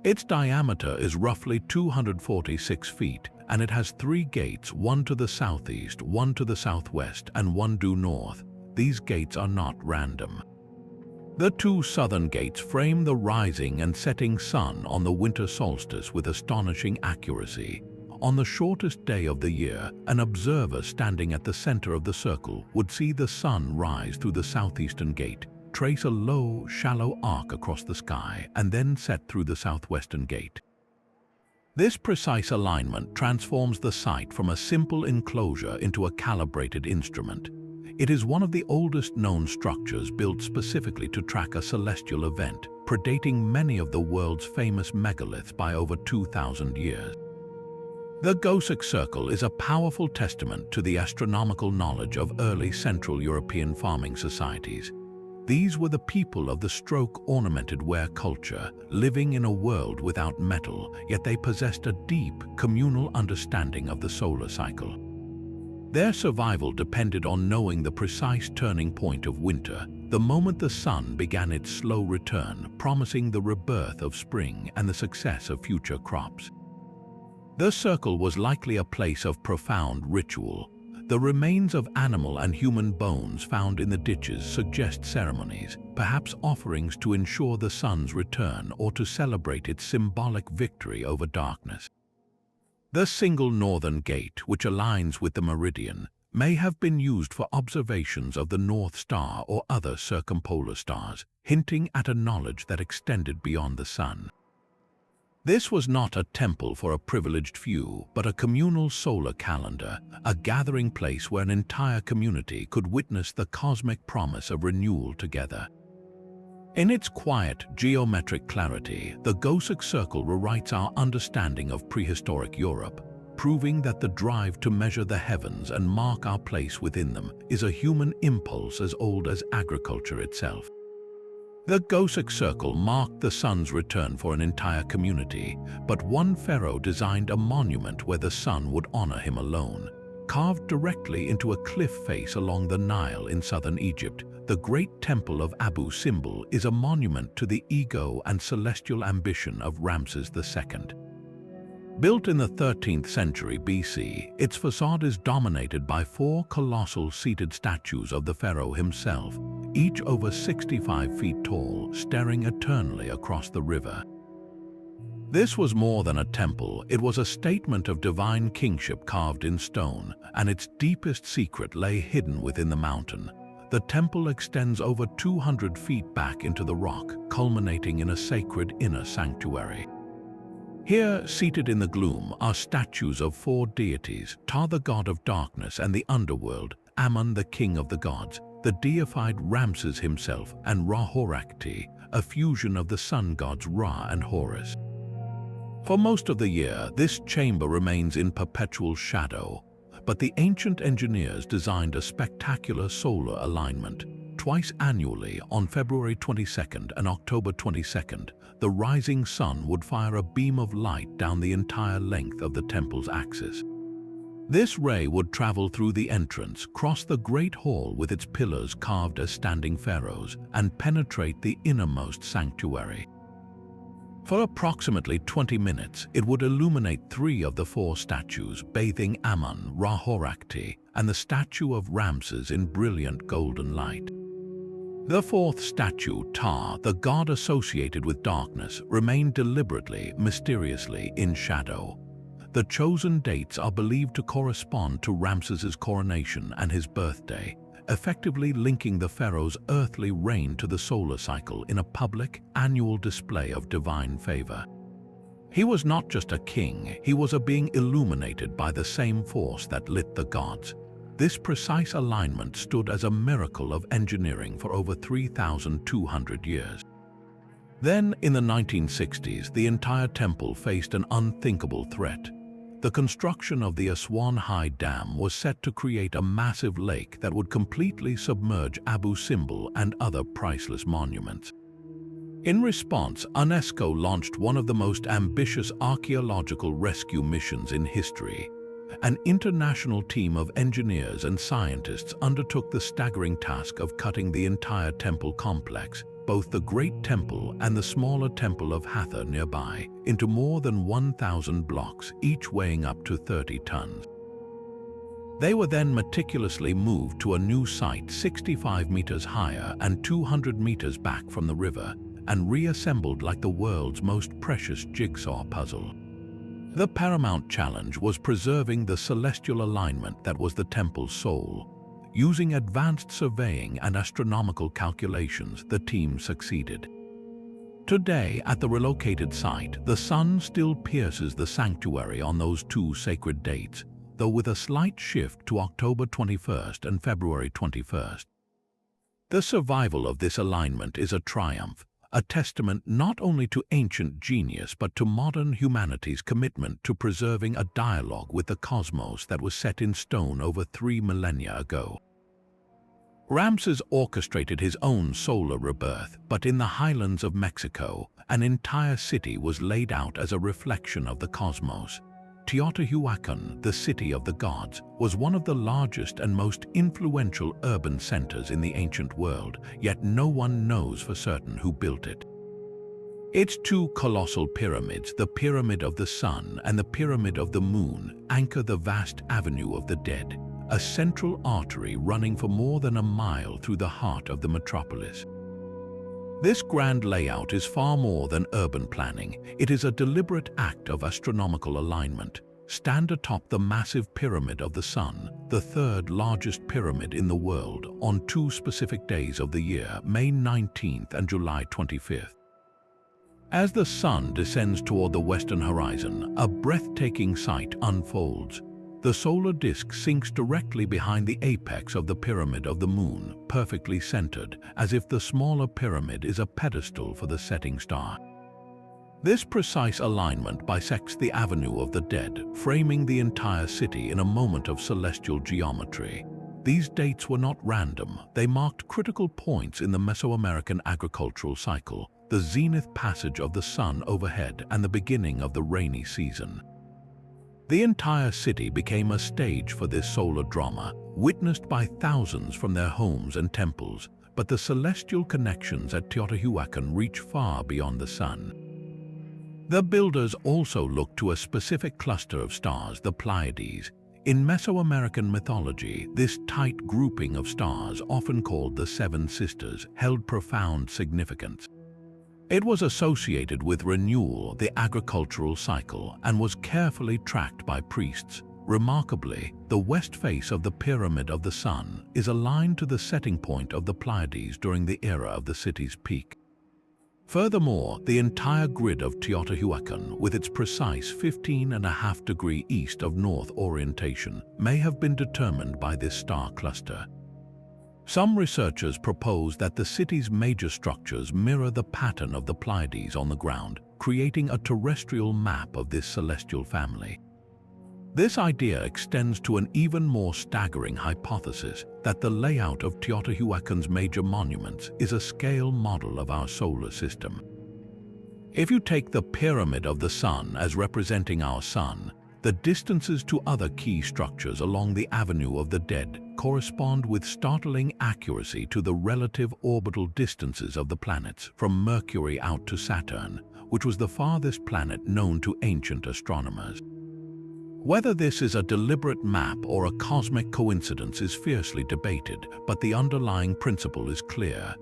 Its diameter is roughly 246 feet, and it has 3 gates, one to the southeast, one to the southwest, and one due north. These gates are not random. The 2 southern gates frame the rising and setting sun on the winter solstice with astonishing accuracy. on the shortest day of the year, an observer standing at the center of the circle would see the sun rise through the southeastern gate, trace a low, shallow arc across the sky, and then set through the southwestern gate. This precise alignment transforms the site from a simple enclosure into a calibrated instrument. It is one of the oldest known structures built specifically to track a celestial event, predating many of the world's famous megaliths by over 2,000 years. The Goseck Circle is a powerful testament to the astronomical knowledge of early Central European farming societies. These were the people of the stroke-ornamented ware culture, living in a world without metal, yet they possessed a deep, communal understanding of the solar cycle. Their survival depended on knowing the precise turning point of winter, the moment the sun began its slow return, promising the rebirth of spring and the success of future crops. The circle was likely a place of profound ritual. The remains of animal and human bones found in the ditches suggest ceremonies, perhaps offerings to ensure the sun's return or to celebrate its symbolic victory over darkness. The single northern gate, which aligns with the meridian, may have been used for observations of the North Star or other circumpolar stars, hinting at a knowledge that extended beyond the sun. This was not a temple for a privileged few, but a communal solar calendar, a gathering place where an entire community could witness the cosmic promise of renewal together. In its quiet, geometric clarity, the Goseck Circle rewrites our understanding of prehistoric Europe, proving that the drive to measure the heavens and mark our place within them is a human impulse as old as agriculture itself. The Goseck Circle marked the sun's return for an entire community, but one pharaoh designed a monument where the sun would honor him alone. Carved directly into a cliff face along the Nile in southern Egypt, the great temple of Abu Simbel is a monument to the ego and celestial ambition of Ramses II. Built in the 13th century BC, its facade is dominated by 4 colossal seated statues of the pharaoh himself, each over 65 feet tall, staring eternally across the river. This was more than a temple, it was a statement of divine kingship carved in stone, and its deepest secret lay hidden within the mountain. The temple extends over 200 feet back into the rock, culminating in a sacred inner sanctuary. Here, seated in the gloom, are statues of 4 deities, Ptah the god of darkness and the underworld, Ammon the king of the gods, the deified Ramses himself, and Ra-Horakhti, a fusion of the sun gods Ra and Horus. For most of the year, this chamber remains in perpetual shadow, but the ancient engineers designed a spectacular solar alignment. Twice annually, on February 22nd and October 22nd, the rising sun would fire a beam of light down the entire length of the temple's axis. This ray would travel through the entrance, cross the great hall with its pillars carved as standing pharaohs, and penetrate the innermost sanctuary. For approximately 20 minutes, it would illuminate 3 of the 4 statues, bathing Ammon, Ra-Horakhti, and the statue of Ramses in brilliant golden light. The 4th statue, Ptah, the god associated with darkness, remained deliberately, mysteriously in shadow. The chosen dates are believed to correspond to Ramses's coronation and his birthday, effectively linking the pharaoh's earthly reign to the solar cycle in a public, annual display of divine favor. He was not just a king, he was a being illuminated by the same force that lit the gods. This precise alignment stood as a miracle of engineering for over 3,200 years. Then, in the 1960s, the entire temple faced an unthinkable threat. The construction of the Aswan High Dam was set to create a massive lake that would completely submerge Abu Simbel and other priceless monuments. In response, UNESCO launched one of the most ambitious archaeological rescue missions in history. An international team of engineers and scientists undertook the staggering task of cutting the entire temple complex, both the Great Temple and the smaller Temple of Hathor nearby, into more than 1,000 blocks, each weighing up to 30 tons. They were then meticulously moved to a new site 65 meters higher and 200 meters back from the river, and reassembled like the world's most precious jigsaw puzzle. The paramount challenge was preserving the celestial alignment that was the temple's soul. Using advanced surveying and astronomical calculations, the team succeeded. Today, at the relocated site, the sun still pierces the sanctuary on those two sacred dates, though with a slight shift to October 21st and February 21st. The survival of this alignment is a triumph, a testament not only to ancient genius but to modern humanity's commitment to preserving a dialogue with the cosmos that was set in stone over 3 millennia ago. Ramses orchestrated his own solar rebirth, but in the highlands of Mexico, an entire city was laid out as a reflection of the cosmos. Teotihuacan, the city of the gods, was one of the largest and most influential urban centers in the ancient world, yet no one knows for certain who built it. Its two colossal pyramids, the Pyramid of the Sun and the Pyramid of the Moon, anchor the vast Avenue of the Dead, a central artery running for more than a mile through the heart of the metropolis. This grand layout is far more than urban planning. It is a deliberate act of astronomical alignment. Stand atop the massive Pyramid of the Sun, the third largest pyramid in the world, on two specific days of the year, May 19th and July 25th. As the sun descends toward the western horizon, a breathtaking sight unfolds. The solar disk sinks directly behind the apex of the Pyramid of the Moon, perfectly centered, as if the smaller pyramid is a pedestal for the setting star. This precise alignment bisects the Avenue of the Dead, framing the entire city in a moment of celestial geometry. These dates were not random. They marked critical points in the Mesoamerican agricultural cycle, the zenith passage of the sun overhead and the beginning of the rainy season. The entire city became a stage for this solar drama, witnessed by thousands from their homes and temples, but the celestial connections at Teotihuacan reach far beyond the sun. The builders also looked to a specific cluster of stars, the Pleiades. In Mesoamerican mythology, this tight grouping of stars, often called the Seven Sisters, held profound significance. It was associated with renewal, the agricultural cycle, and was carefully tracked by priests. Remarkably, the west face of the Pyramid of the Sun is aligned to the setting point of the Pleiades during the era of the city's peak. Furthermore, the entire grid of Teotihuacan, with its precise 15.5-degree east of north orientation, may have been determined by this star cluster. Some researchers propose that the city's major structures mirror the pattern of the Pleiades on the ground, creating a terrestrial map of this celestial family. This idea extends to an even more staggering hypothesis that the layout of Teotihuacan's major monuments is a scale model of our solar system. If you take the Pyramid of the Sun as representing our sun, the distances to other key structures along the Avenue of the Dead correspond with startling accuracy to the relative orbital distances of the planets, from Mercury out to Saturn, which was the farthest planet known to ancient astronomers. Whether this is a deliberate map or a cosmic coincidence is fiercely debated, but the underlying principle is clear.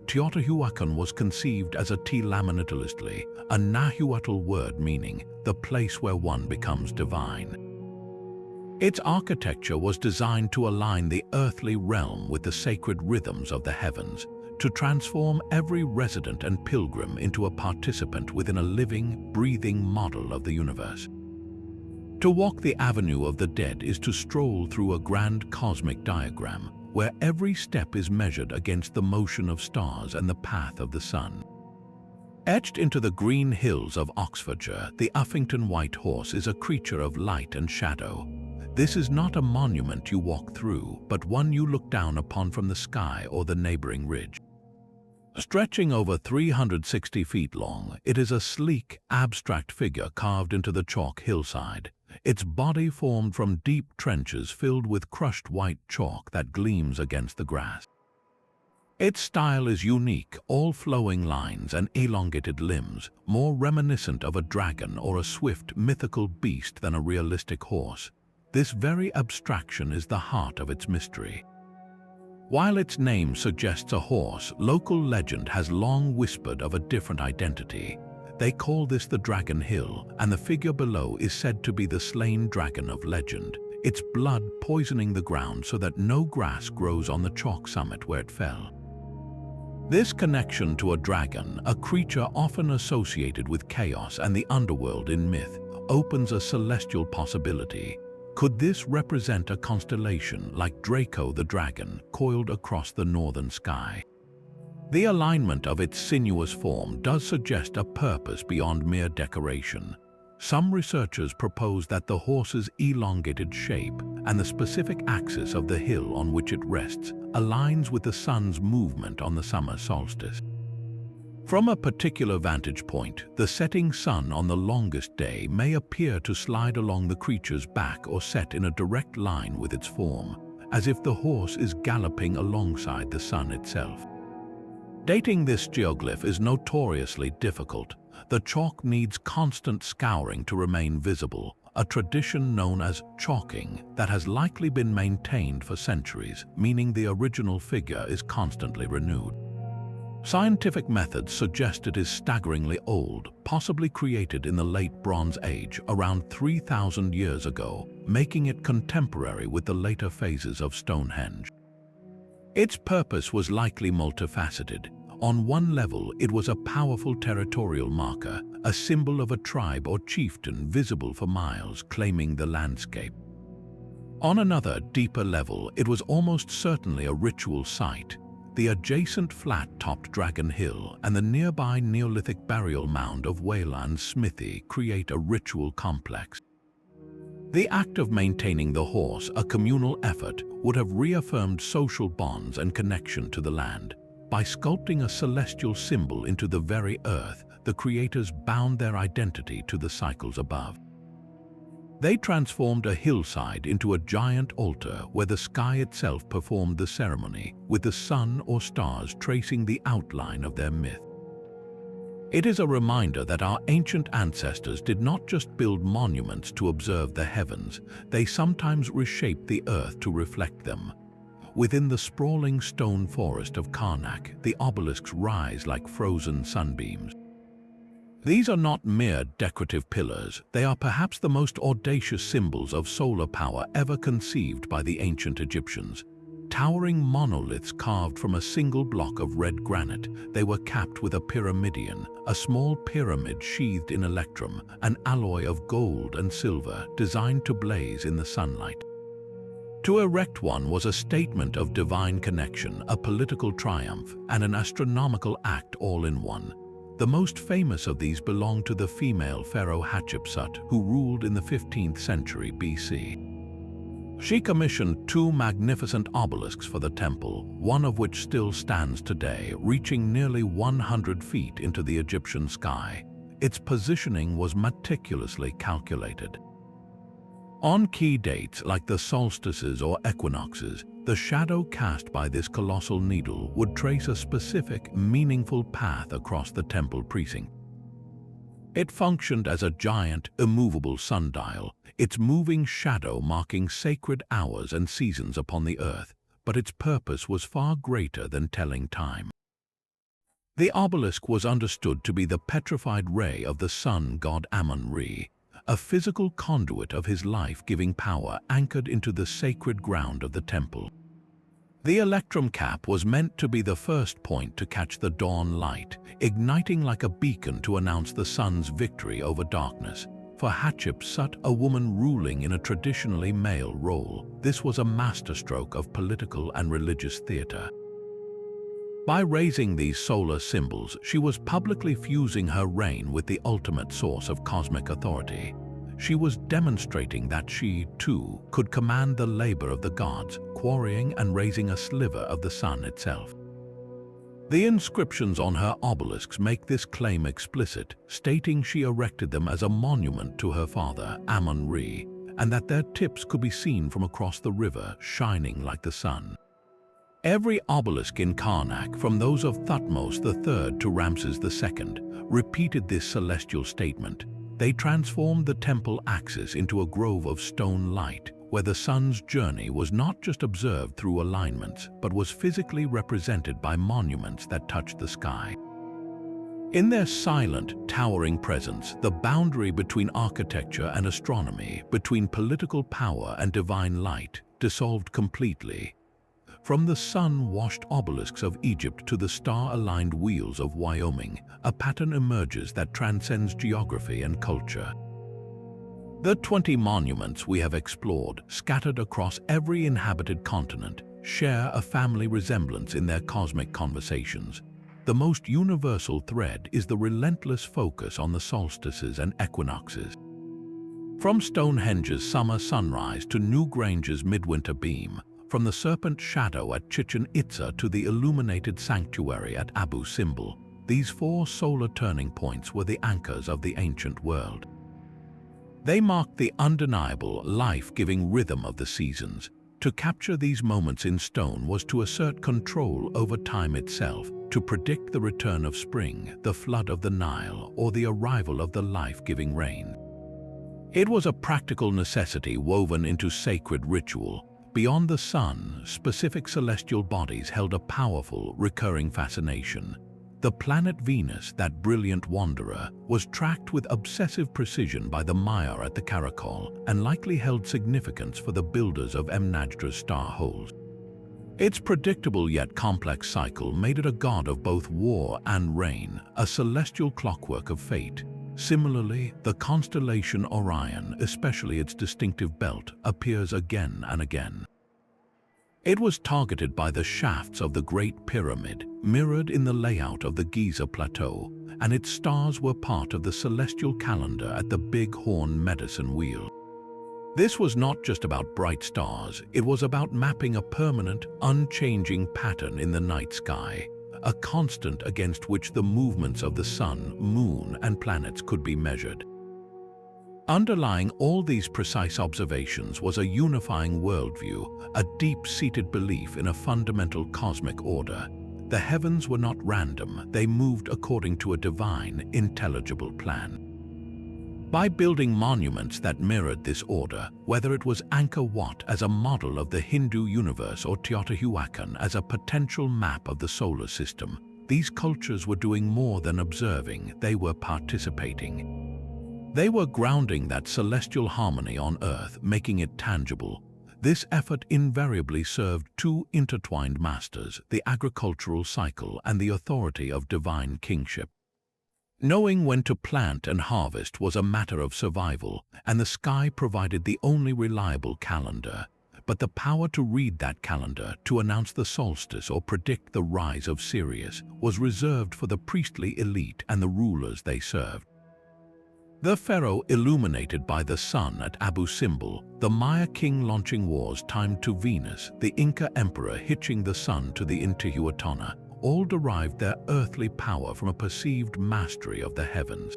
Teotihuacan was conceived as a Tlamanitolistli, a Nahuatl word meaning the place where one becomes divine. Its architecture was designed to align the earthly realm with the sacred rhythms of the heavens, to transform every resident and pilgrim into a participant within a living, breathing model of the universe. To walk the Avenue of the Dead is to stroll through a grand cosmic diagram, where every step is measured against the motion of stars and the path of the sun. Etched into the green hills of Oxfordshire, the Uffington White Horse is a creature of light and shadow. This is not a monument you walk through, but one you look down upon from the sky or the neighboring ridge. Stretching over 360 feet long, it is a sleek, abstract figure carved into the chalk hillside, its body formed from deep trenches filled with crushed white chalk that gleams against the grass. Its style is unique, all flowing lines and elongated limbs, more reminiscent of a dragon or a swift, mythical beast than a realistic horse. This very abstraction is the heart of its mystery. While its name suggests a horse, local legend has long whispered of a different identity. They call this the Dragon Hill, and the figure below is said to be the slain dragon of legend, its blood poisoning the ground so that no grass grows on the chalk summit where it fell. This connection to a dragon, a creature often associated with chaos and the underworld in myth, opens a celestial possibility. Could this represent a constellation like Draco the dragon coiled across the northern sky? The alignment of its sinuous form does suggest a purpose beyond mere decoration. Some researchers propose that the horse's elongated shape and the specific axis of the hill on which it rests aligns with the sun's movement on the summer solstice. From a particular vantage point, the setting sun on the longest day may appear to slide along the creature's back or set in a direct line with its form, as if the horse is galloping alongside the sun itself. Dating this geoglyph is notoriously difficult. The chalk needs constant scouring to remain visible, a tradition known as chalking that has likely been maintained for centuries, meaning the original figure is constantly renewed. Scientific methods suggest it is staggeringly old, possibly created in the late Bronze Age, around 3,000 years ago, making it contemporary with the later phases of Stonehenge. Its purpose was likely multifaceted. On one level, it was a powerful territorial marker, a symbol of a tribe or chieftain visible for miles, claiming the landscape. On another, deeper level, it was almost certainly a ritual site. The adjacent flat-topped Dragon Hill and the nearby Neolithic burial mound of Wayland's Smithy create a ritual complex. The act of maintaining the horse, a communal effort, would have reaffirmed social bonds and connection to the land. By sculpting a celestial symbol into the very earth, the creators bound their identity to the cycles above. They transformed a hillside into a giant altar where the sky itself performed the ceremony, with the sun or stars tracing the outline of their myth. It is a reminder that our ancient ancestors did not just build monuments to observe the heavens, they sometimes reshaped the earth to reflect them. Within the sprawling stone forest of Carnac, the obelisks rise like frozen sunbeams. These are not mere decorative pillars, they are perhaps the most audacious symbols of solar power ever conceived by the ancient Egyptians. Towering monoliths carved from a single block of red granite, they were capped with a pyramidion, a small pyramid sheathed in electrum, an alloy of gold and silver designed to blaze in the sunlight. To erect one was a statement of divine connection, a political triumph, and an astronomical act all in one. The most famous of these belong to the female pharaoh Hatshepsut, who ruled in the 15th century BC. She commissioned two magnificent obelisks for the temple, one of which still stands today, reaching nearly 100 feet into the Egyptian sky. Its positioning was meticulously calculated. On key dates like the solstices or equinoxes, the shadow cast by this colossal needle would trace a specific, meaningful path across the temple precinct. It functioned as a giant, immovable sundial, its moving shadow marking sacred hours and seasons upon the earth, but its purpose was far greater than telling time. The obelisk was understood to be the petrified ray of the sun god Amun-Re, a physical conduit of his life-giving power anchored into the sacred ground of the temple. The electrum cap was meant to be the first point to catch the dawn light, igniting like a beacon to announce the sun's victory over darkness. For Hatshepsut, a woman ruling in a traditionally male role, this was a masterstroke of political and religious theater. By raising these solar symbols, she was publicly fusing her reign with the ultimate source of cosmic authority. She was demonstrating that she, too, could command the labor of the gods, quarrying and raising a sliver of the sun itself. The inscriptions on her obelisks make this claim explicit, stating she erected them as a monument to her father, Amun-Re, and that their tips could be seen from across the river, shining like the sun. Every obelisk in Karnak, from those of Thutmose III to Ramses II, repeated this celestial statement. They transformed the temple axis into a grove of stone light, where the sun's journey was not just observed through alignments, but was physically represented by monuments that touched the sky. In their silent, towering presence, the boundary between architecture and astronomy, between political power and divine light, dissolved completely. From the sun-washed obelisks of Egypt to the star-aligned wheels of Wyoming, a pattern emerges that transcends geography and culture. The 20 monuments we have explored, scattered across every inhabited continent, share a family resemblance in their cosmic conversations. The most universal thread is the relentless focus on the solstices and equinoxes. From Stonehenge's summer sunrise to Newgrange's midwinter beam, from the serpent shadow at Chichen Itza to the illuminated sanctuary at Abu Simbel, these 4 solar turning points were the anchors of the ancient world. They marked the undeniable, life-giving rhythm of the seasons. To capture these moments in stone was to assert control over time itself, to predict the return of spring, the flood of the Nile, or the arrival of the life-giving rain. It was a practical necessity woven into sacred ritual. Beyond the sun, specific celestial bodies held a powerful, recurring fascination. The planet Venus, that brilliant wanderer, was tracked with obsessive precision by the Maya at the Caracol and likely held significance for the builders of Mnajdra star holes. Its predictable yet complex cycle made it a god of both war and rain, a celestial clockwork of fate. Similarly, the constellation Orion, especially its distinctive belt, appears again and again. It was targeted by the shafts of the Great Pyramid, mirrored in the layout of the Giza Plateau, and its stars were part of the celestial calendar at the Big Horn Medicine Wheel. This was not just about bright stars, it was about mapping a permanent, unchanging pattern in the night sky, a constant against which the movements of the sun, moon, and planets could be measured. Underlying all these precise observations was a unifying worldview, a deep-seated belief in a fundamental cosmic order. The heavens were not random, they moved according to a divine, intelligible plan. By building monuments that mirrored this order, whether it was Angkor Wat as a model of the Hindu universe or Teotihuacan as a potential map of the solar system, these cultures were doing more than observing, they were participating. They were grounding that celestial harmony on Earth, making it tangible. This effort invariably served 2 intertwined masters, the agricultural cycle and the authority of divine kingship. Knowing when to plant and harvest was a matter of survival, and the sky provided the only reliable calendar. But the power to read that calendar, to announce the solstice or predict the rise of Sirius, was reserved for the priestly elite and the rulers they served. The pharaoh illuminated by the sun at Abu Simbel, the Maya king launching wars timed to Venus, the Inca emperor hitching the sun to the Intihuatana, all derived their earthly power from a perceived mastery of the heavens.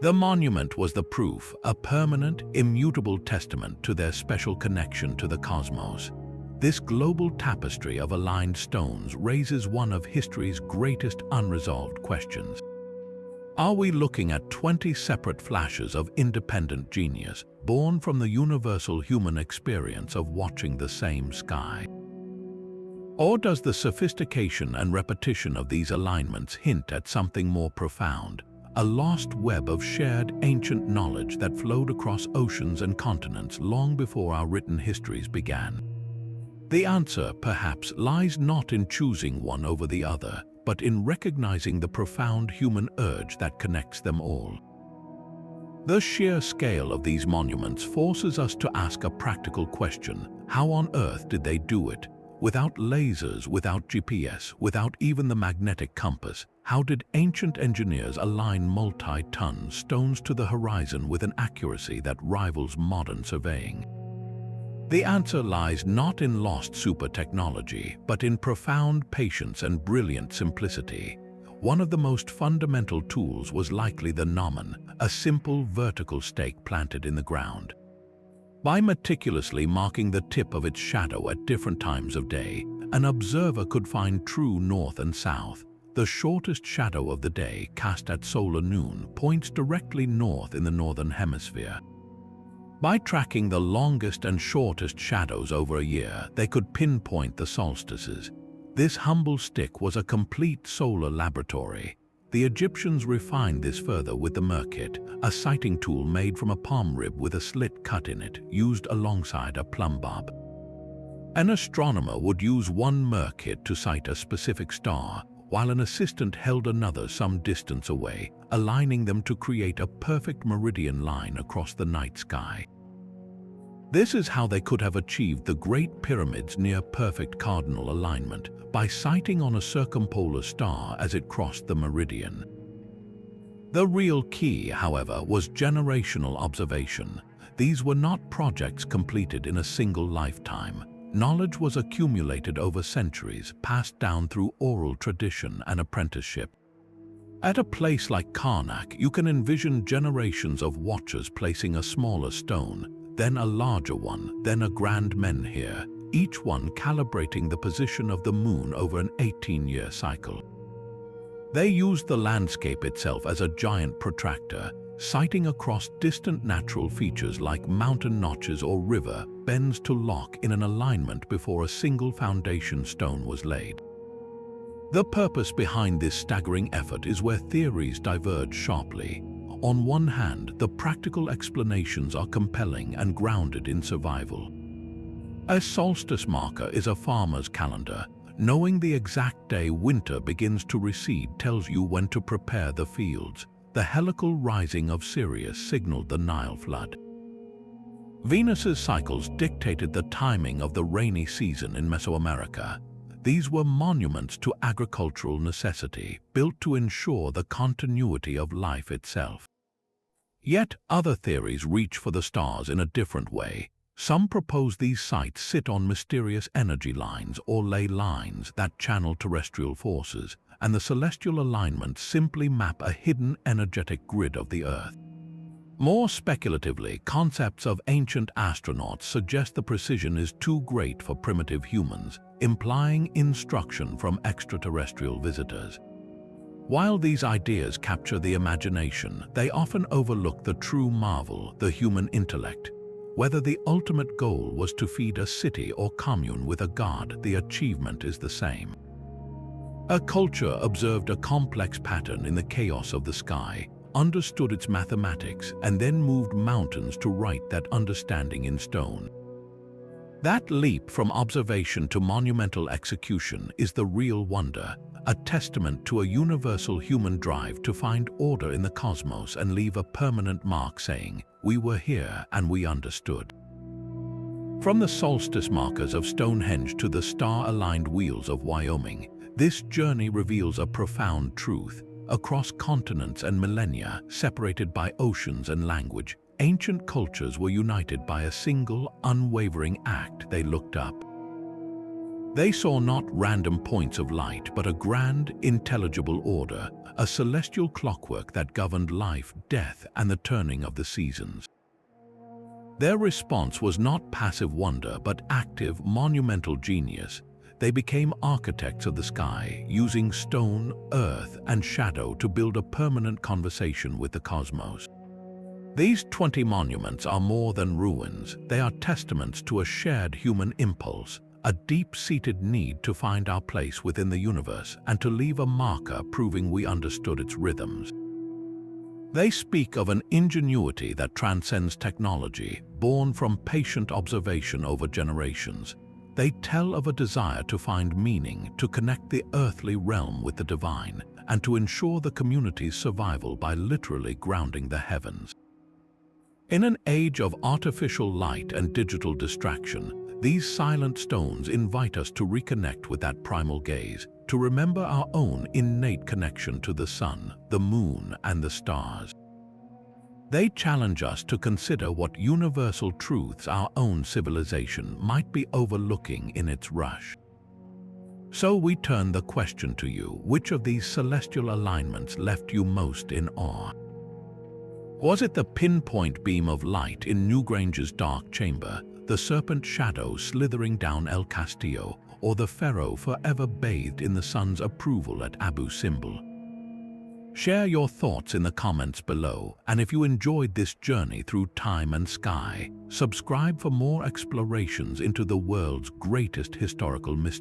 The monument was the proof, a permanent, immutable testament to their special connection to the cosmos. This global tapestry of aligned stones raises one of history's greatest unresolved questions. Are we looking at 20 separate flashes of independent genius, born from the universal human experience of watching the same sky? Or does the sophistication and repetition of these alignments hint at something more profound, a lost web of shared ancient knowledge that flowed across oceans and continents long before our written histories began? The answer, perhaps, lies not in choosing one over the other, but in recognizing the profound human urge that connects them all. The sheer scale of these monuments forces us to ask a practical question: how on earth did they do it? Without lasers, without GPS, without even the magnetic compass, how did ancient engineers align multi-ton stones to the horizon with an accuracy that rivals modern surveying? The answer lies not in lost super technology, but in profound patience and brilliant simplicity. One of the most fundamental tools was likely the gnomon, a simple vertical stake planted in the ground. By meticulously marking the tip of its shadow at different times of day, an observer could find true north and south. The shortest shadow of the day, cast at solar noon, points directly north in the northern hemisphere. By tracking the longest and shortest shadows over a year, they could pinpoint the solstices. This humble stick was a complete solar laboratory. The Egyptians refined this further with the merkit, a sighting tool made from a palm rib with a slit cut in it, used alongside a plumb bob. An astronomer would use one merkit to sight a specific star, while an assistant held another some distance away, aligning them to create a perfect meridian line across the night sky. This is how they could have achieved the Great Pyramids' near perfect cardinal alignment, by sighting on a circumpolar star as it crossed the meridian. The real key, however, was generational observation. These were not projects completed in a single lifetime. Knowledge was accumulated over centuries, passed down through oral tradition and apprenticeship. At a place like Carnac, you can envision generations of watchers placing a smaller stone, then a larger one, then a grand menhir, each one calibrating the position of the moon over an 18-year cycle. They used the landscape itself as a giant protractor, sighting across distant natural features like mountain notches or river bends to lock in an alignment before a single foundation stone was laid. The purpose behind this staggering effort is where theories diverge sharply. On one hand, the practical explanations are compelling and grounded in survival. A solstice marker is a farmer's calendar. Knowing the exact day winter begins to recede tells you when to prepare the fields. The helical rising of Sirius signaled the Nile flood. Venus's cycles dictated the timing of the rainy season in Mesoamerica. These were monuments to agricultural necessity, built to ensure the continuity of life itself. Yet other theories reach for the stars in a different way. Some propose these sites sit on mysterious energy lines or ley lines that channel terrestrial forces, and the celestial alignments simply map a hidden energetic grid of the Earth. More speculatively, concepts of ancient astronauts suggest the precision is too great for primitive humans, implying instruction from extraterrestrial visitors. While these ideas capture the imagination, they often overlook the true marvel, the human intellect. Whether the ultimate goal was to feed a city or commune with a god, the achievement is the same. A culture observed a complex pattern in the chaos of the sky, understood its mathematics, and then moved mountains to write that understanding in stone. That leap from observation to monumental execution is the real wonder, a testament to a universal human drive to find order in the cosmos and leave a permanent mark saying, "We were here and we understood." From the solstice markers of Stonehenge to the star-aligned wheels of Wyoming, this journey reveals a profound truth. Across continents and millennia, separated by oceans and language, ancient cultures were united by a single, unwavering act: they looked up. They saw not random points of light, but a grand, intelligible order, a celestial clockwork that governed life, death, and the turning of the seasons. Their response was not passive wonder, but active, monumental genius. They became architects of the sky, using stone, earth, and shadow to build a permanent conversation with the cosmos. These 20 monuments are more than ruins. They are testaments to a shared human impulse, a deep-seated need to find our place within the universe and to leave a marker proving we understood its rhythms. They speak of an ingenuity that transcends technology, born from patient observation over generations. They tell of a desire to find meaning, to connect the earthly realm with the divine, and to ensure the community's survival by literally grounding the heavens. In an age of artificial light and digital distraction, these silent stones invite us to reconnect with that primal gaze, to remember our own innate connection to the sun, the moon, and the stars. They challenge us to consider what universal truths our own civilization might be overlooking in its rush. So we turn the question to you: which of these celestial alignments left you most in awe? Was it the pinpoint beam of light in Newgrange's dark chamber, the serpent shadow slithering down El Castillo, or the pharaoh forever bathed in the sun's approval at Abu Simbel? Share your thoughts in the comments below, and if you enjoyed this journey through time and sky, subscribe for more explorations into the world's greatest historical mysteries.